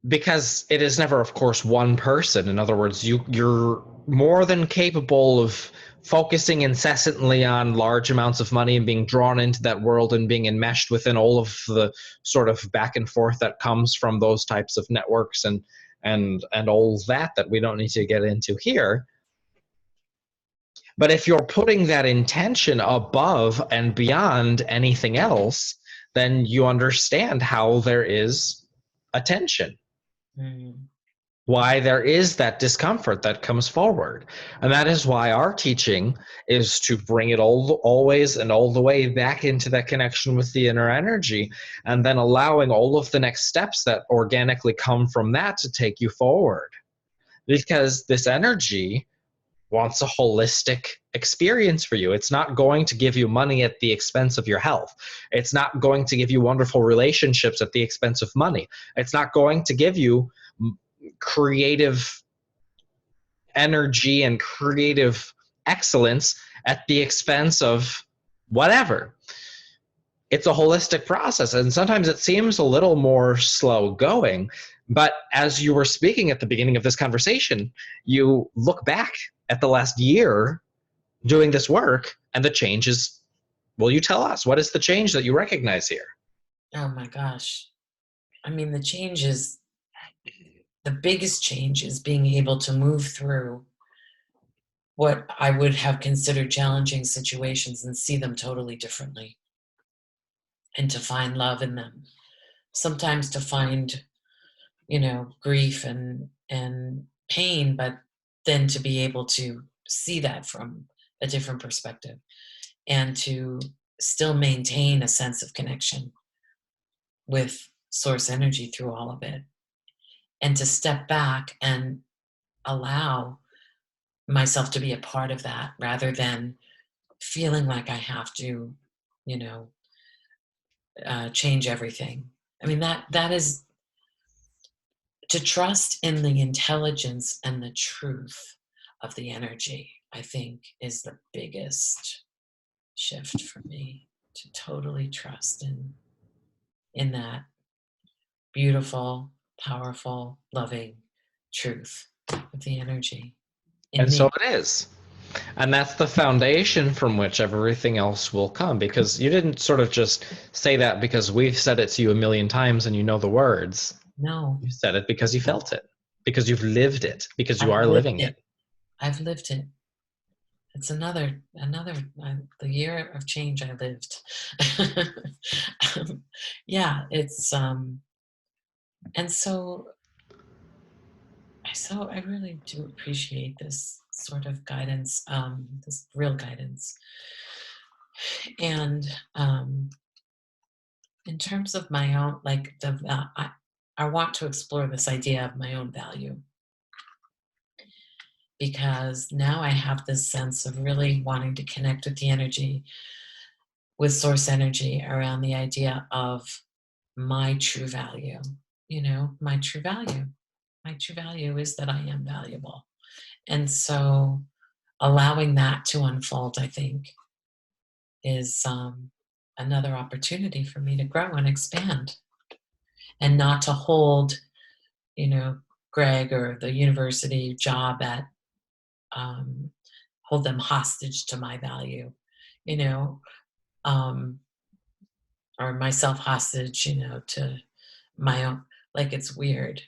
S1: because it is never, of course, one person. In other words, you're more than capable of focusing incessantly on large amounts of money and being drawn into that world and being enmeshed within all of the sort of back and forth that comes from those types of networks and all that we don't need to get into here. But if you're putting that intention above and beyond anything else, then you understand how there is a tension,
S2: Mm.
S1: why there is that discomfort that comes forward. And that is why our teaching is to bring it always and all the way back into that connection with the inner energy, and then allowing all of the next steps that organically come from that to take you forward. Because this energy wants a holistic experience for you. It's not going to give you money at the expense of your health. It's not going to give you wonderful relationships at the expense of money. It's not going to give you creative energy and creative excellence at the expense of whatever. It's a holistic process, and sometimes it seems a little more slow going, but as you were speaking at the beginning of this conversation, you look back at the last year doing this work and the changes. Will you tell us, what is the change that you recognize here?
S2: Oh my gosh. I mean, the biggest change is being able to move through what I would have considered challenging situations and see them totally differently and to find love in them. Sometimes to find, grief and pain, but then to be able to see that from a different perspective and to still maintain a sense of connection with source energy through all of it, and to step back and allow myself to be a part of that rather than feeling like I have to, you know, change everything. I mean, that is to trust in the intelligence and the truth of the energy, I think, is the biggest shift for me. To totally trust in that beautiful, powerful, loving truth of the energy in
S1: And so
S2: me.
S1: it is. And that's the foundation from which everything else will come, because you didn't sort of just say that because we've said it to you a million times and you know the words.
S2: No,
S1: You said it because you felt it. Because you've lived it, because you
S2: I've
S1: are
S2: lived
S1: living
S2: it.
S1: it.
S2: I've lived it. It's another the year of change I lived. Yeah, it's and so I really do appreciate this sort of guidance, this real guidance. And in terms of my own, like I want to explore this idea of my own value, because now I have this sense of really wanting to connect with the energy, with source energy around the idea of my true value. My true value. My true value is that I am valuable. And so allowing that to unfold, I think, is another opportunity for me to grow and expand, and not to hold, you know, Greg or the university job at, um, hold them hostage to my value, you know, um, or myself hostage, to my own, like it's weird,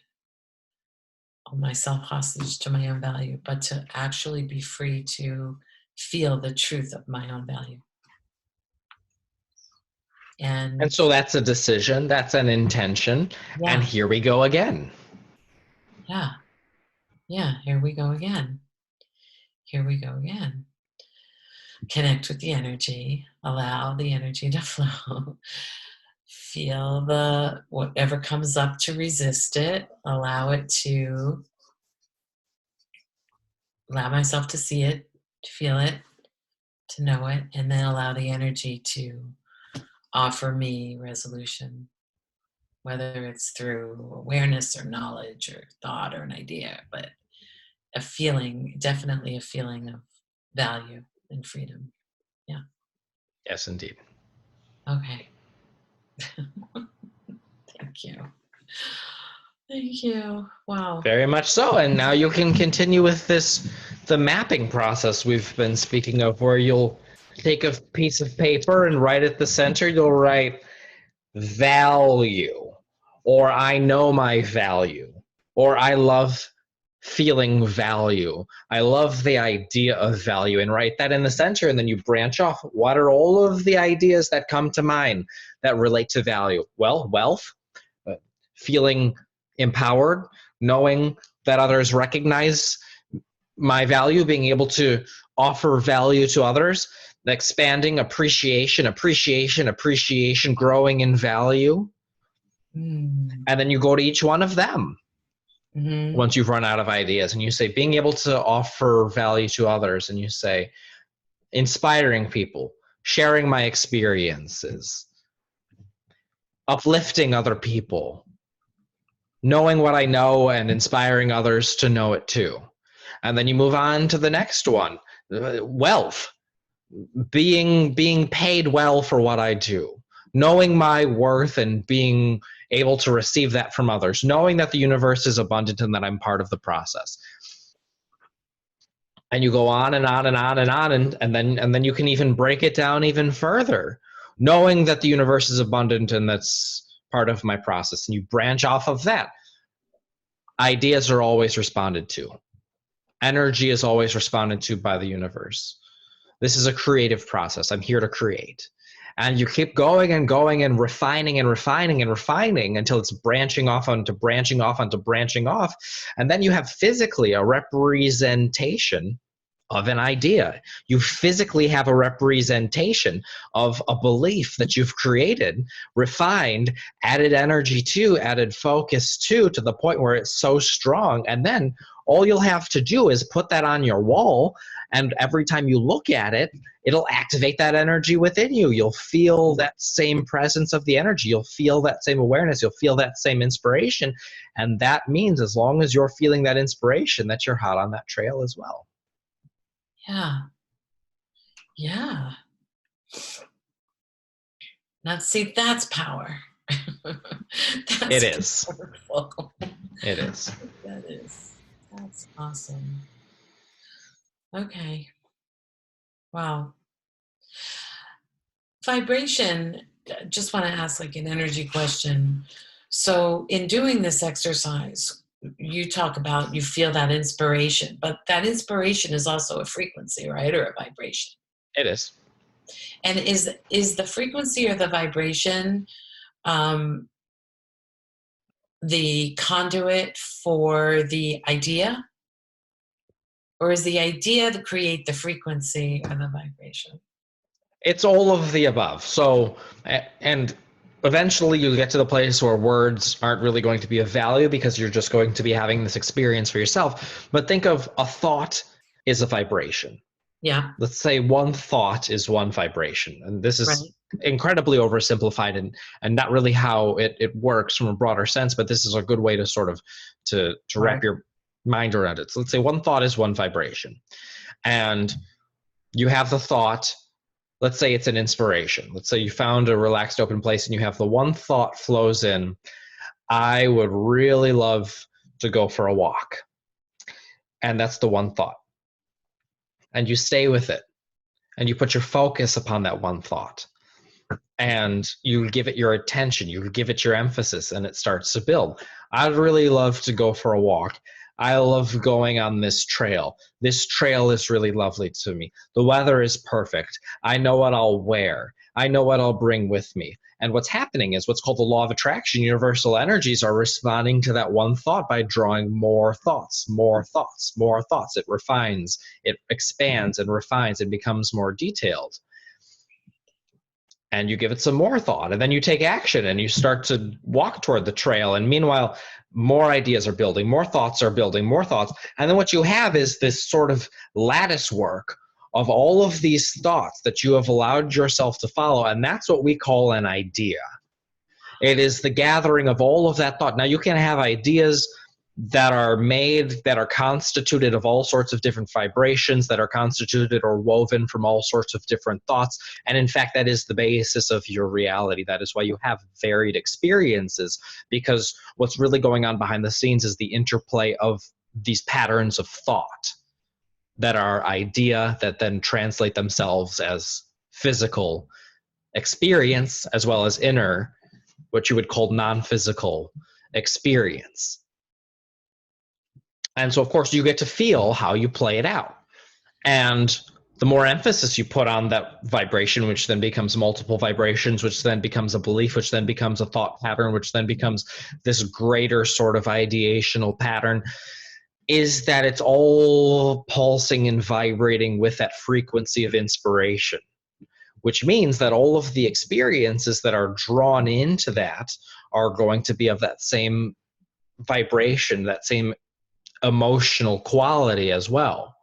S2: hold myself hostage to my own value, but to actually be free to feel the truth of my own value.
S1: And
S2: And
S1: so that's a decision, that's an intention. And
S2: yeah,
S1: here we go again.
S2: yeah, yeah, here we go again. Here we go again. Connect with the energy, allow the energy to flow. Feel the whatever comes up to resist it, allow myself to see it, to feel it, to know it, and then allow the energy to offer me resolution, whether it's through awareness or knowledge or thought or an idea, but a feeling, definitely a feeling of value and freedom. Yeah.
S1: Yes, indeed.
S2: Okay. Thank you. Thank you. Wow.
S1: Very much so. And now you can continue with the mapping process we've been speaking of, where you'll take a piece of paper and right at the center, you'll write value, or I know my value, or I love feeling value. I love the idea of value, and write that in the center. And then you branch off. What are all of the ideas that come to mind that relate to value? Well, wealth, feeling empowered, knowing that others recognize my value, being able to offer value to others, expanding appreciation, appreciation, appreciation, growing in value.
S2: Mm.
S1: And then you go to each one of them
S2: Hmm.
S1: once you've run out of ideas, and you say, being able to offer value to others, and you say, inspiring people, sharing my experiences, uplifting other people, knowing what I know and inspiring others to know it too. And then you move on to the next one, wealth, being paid well for what I do, knowing my worth and being able to receive that from others, knowing that the universe is abundant and that I'm part of the process. And you go on and on and on and on, and then you can even break it down even further, knowing that the universe is abundant and that's part of my process. And you branch off of that. Ideas are always responded to. Energy is always responded to by the universe. This is a creative process. I'm here to create. And you keep going and going and refining and refining and refining until it's branching off onto branching off onto branching off. And then you have physically a representation of an idea. You physically have a representation of a belief that you've created, refined, added energy to, added focus to the point where it's so strong. And then all you'll have to do is put that on your wall. And every time you look at it, it'll activate that energy within you. You'll feel that same presence of the energy. You'll feel that same awareness. You'll feel that same inspiration. And that means, as long as you're feeling that inspiration, that you're hot on that trail as well.
S2: Yeah. Yeah. Now, see, that's power.
S1: It
S2: That's
S1: is.
S2: powerful.
S1: It is.
S2: That is. That's awesome. Okay. Wow. Vibration. Just want to ask like an energy question. So, in doing this exercise, you talk about, you feel that inspiration, but that inspiration is also a frequency, right? Or a vibration.
S1: It is.
S2: And is the frequency or the vibration um, the conduit for the idea? Or is the idea to create the frequency or the vibration?
S1: It's all of the above. So, and eventually you get to the place where words aren't really going to be of value because you're just going to be having this experience for yourself. But think of a thought is a vibration.
S2: Yeah,
S1: Let's say one thought is one vibration. And this is
S2: right,
S1: incredibly oversimplified and not really how it works from a broader sense, but this is a good way to sort of to wrap
S2: right.
S1: your mind around it. So let's say one thought is one vibration. And you have the thought, let's say it's an inspiration. Let's say you found a relaxed open place and you have the one thought flows in, I would really love to go for a walk. And that's the one thought. And you stay with it and you put your focus upon that one thought and you give it your attention, you give it your emphasis, and it starts to build. I'd really love to go for a walk. I love going on this trail. This trail is really lovely to me. The weather is perfect. I know what I'll wear. I know what I'll bring with me. And what's happening is what's called the law of attraction. Universal energies are responding to that one thought by drawing more thoughts, more thoughts, more thoughts. It refines, it expands and refines and becomes more detailed, and you give it some more thought, and then you take action and you start to walk toward the trail, and meanwhile more ideas are building, more thoughts are building, more thoughts, and then what you have is this sort of lattice work of all of these thoughts that you have allowed yourself to follow, and that's what we call an idea. It is the gathering of all of that thought. Now you can have ideas that are made, that are constituted of all sorts of different vibrations, that are constituted or woven from all sorts of different thoughts. And in fact, that is the basis of your reality. That is why you have varied experiences, because what's really going on behind the scenes is the interplay of these patterns of thought that are idea that then translate themselves as physical experience as well as inner, what you would call non-physical experience. And so, of course, you get to feel how you play it out. And the more emphasis you put on that vibration, which then becomes multiple vibrations, which then becomes a belief, which then becomes a thought pattern, which then becomes this greater sort of ideational pattern, is that it's all pulsing and vibrating with that frequency of inspiration, which means that all of the experiences that are drawn into that are going to be of that same vibration, that same emotional quality as well.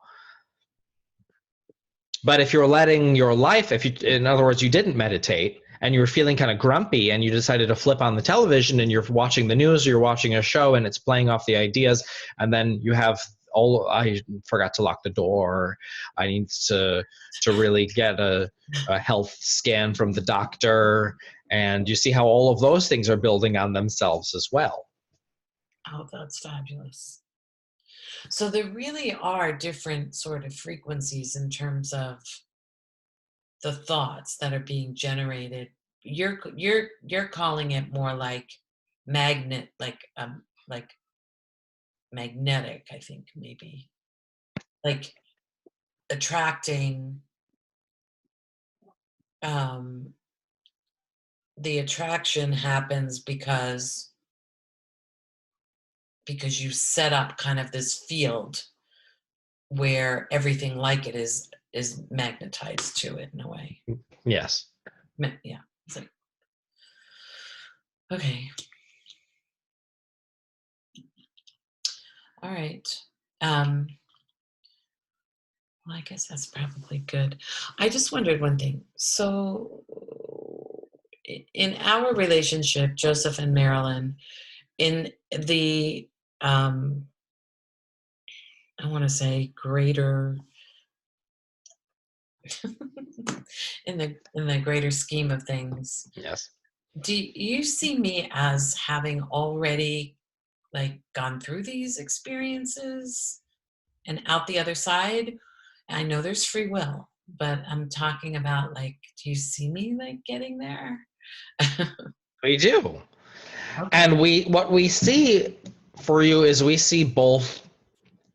S1: But if you're letting your life, if you, in other words, you didn't meditate and you were feeling kind of grumpy and you decided to flip on the television and you're watching the news or you're watching a show and it's playing off the ideas, and then you have all, I forgot to lock the door, I need to really get a health scan from the doctor, and you see how all of those things are building on themselves as well.
S2: Oh, that's fabulous. So there really are different sort of frequencies in terms of the thoughts that are being generated. You're calling it more like like magnetic, I think, maybe. Like attracting um the attraction happens because you set up kind of this field where everything like it is magnetized to it in a way.
S1: Yes.
S2: Yeah. It's like, okay. All right. Um, well, I guess that's probably good. I just wondered one thing. So, in our relationship, Joseph and Marilyn, in the, I want to say greater, in the greater scheme of things,
S1: Yes.
S2: do you see me as having already like gone through these experiences and out the other side? I know there's free will, but I'm talking about like, do you see me like getting there?
S1: We do.
S2: Okay.
S1: And what we see for you is we see both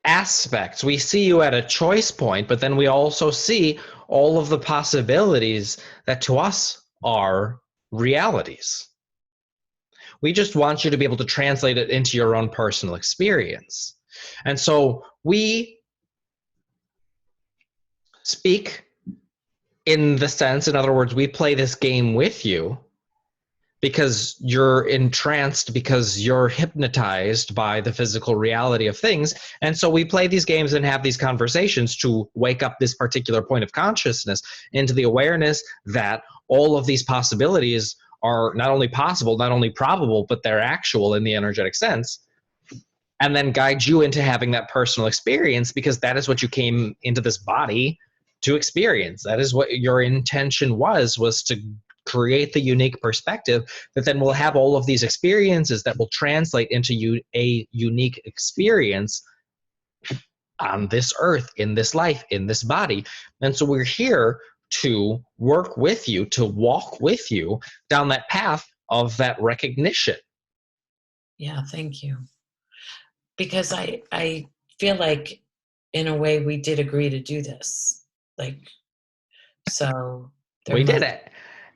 S1: aspects. We see you at a choice point, but then we also see all of the possibilities that to us are realities. We just want you to be able to translate it into your own personal experience. And so we speak in the sense, in other words, we play this game with you because you're entranced, because you're hypnotized by the physical reality of things. And so we play these games and have these conversations to wake up this particular point of consciousness into the awareness that all of these possibilities are not only possible, not only probable, but they're actual in the energetic sense. And then guide you into having that personal experience, because that is what you came into this body to experience. That is what your intention was to create the unique perspective that then will have all of these experiences that will translate into a unique experience on this earth, in this life, in this body. And so we're here to work with you, to walk with you down that path of that recognition.
S2: Yeah, thank you. Because I feel like in a way we did agree to do this. Like, so there
S1: We did
S2: must,
S1: it.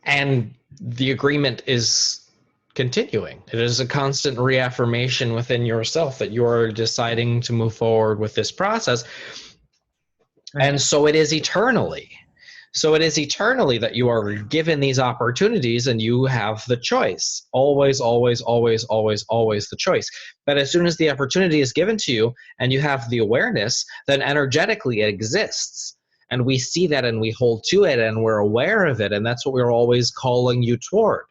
S1: And the agreement is continuing. It is a constant reaffirmation within yourself that you are deciding to move forward with this process.
S2: right.
S1: And so it is eternally. So it is eternally that you are given these opportunities and you have the choice. Always, always, always, always, always the choice. But as soon as the opportunity is given to you and you have the awareness, then energetically it exists. And we see that and we hold to it and we're aware of it. And that's what we're always calling you toward.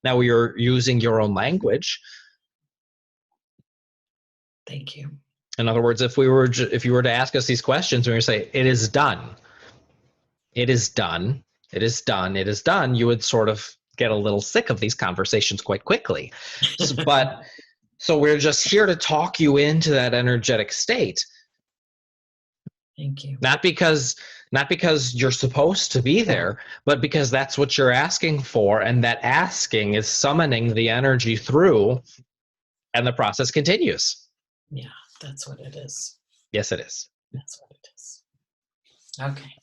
S1: Now you're using your own language.
S2: Thank you.
S1: In other words, if you were to ask us these questions, we were to say, it is done. It is done. It is done. It is done. You would sort of get a little sick of these conversations quite quickly. So we're just here to talk you into that energetic state.
S2: Thank you.
S1: Not because you're supposed to be there, but because that's what you're asking for, and that asking is summoning the energy through, and the process continues.
S2: Yeah, that's what it is.
S1: Yes, it is.
S2: That's what it is. Okay.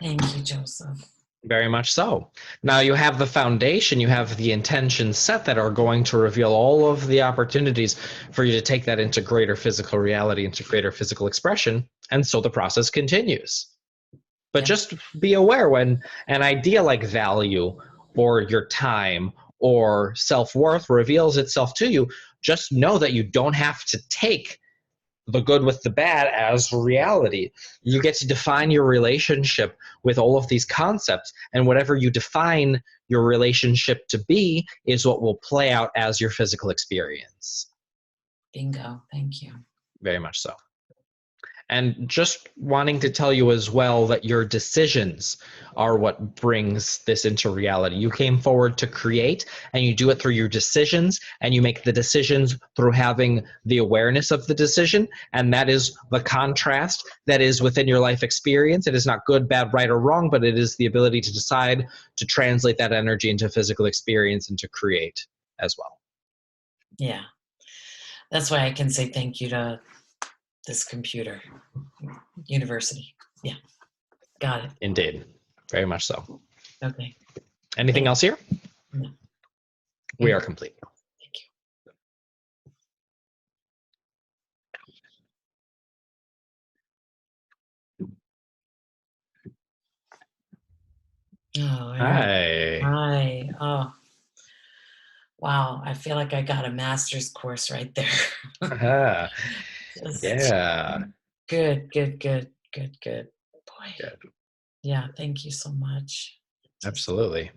S2: Thank you, Joseph.
S1: Very much so. Now you have the foundation, you have the intentions set that are going to reveal all of the opportunities for you to take that into greater physical reality, into greater physical expression. And so the process continues. But
S2: Yeah.
S1: just be aware when an idea like value or your time or self-worth reveals itself to you, just know that you don't have to take the good with the bad as reality. You get to define your relationship with all of these concepts, and whatever you define your relationship to be is what will play out as your physical experience.
S2: Bingo. Thank you.
S1: Very much so. And just wanting to tell you as well that your decisions are what brings this into reality. You came forward to create, and you do it through your decisions, and you make the decisions through having the awareness of the decision. And that is the contrast that is within your life experience. It is not good, bad, right, or wrong, but it is the ability to decide to translate that energy into physical experience and to create as well.
S2: Yeah. That's why I can say thank you to this computer university. Yeah. Got it.
S1: Indeed. Very much so.
S2: Okay.
S1: Anything else here?
S2: No.
S1: We are complete.
S2: Thank you. Oh,
S1: Hi.
S2: hi. Oh, wow. I feel like I got a master's course right there. Just
S1: Yeah.
S2: good, good, good, good, good. Boy.
S1: Good.
S2: Yeah. Thank you so much. Just
S1: Absolutely.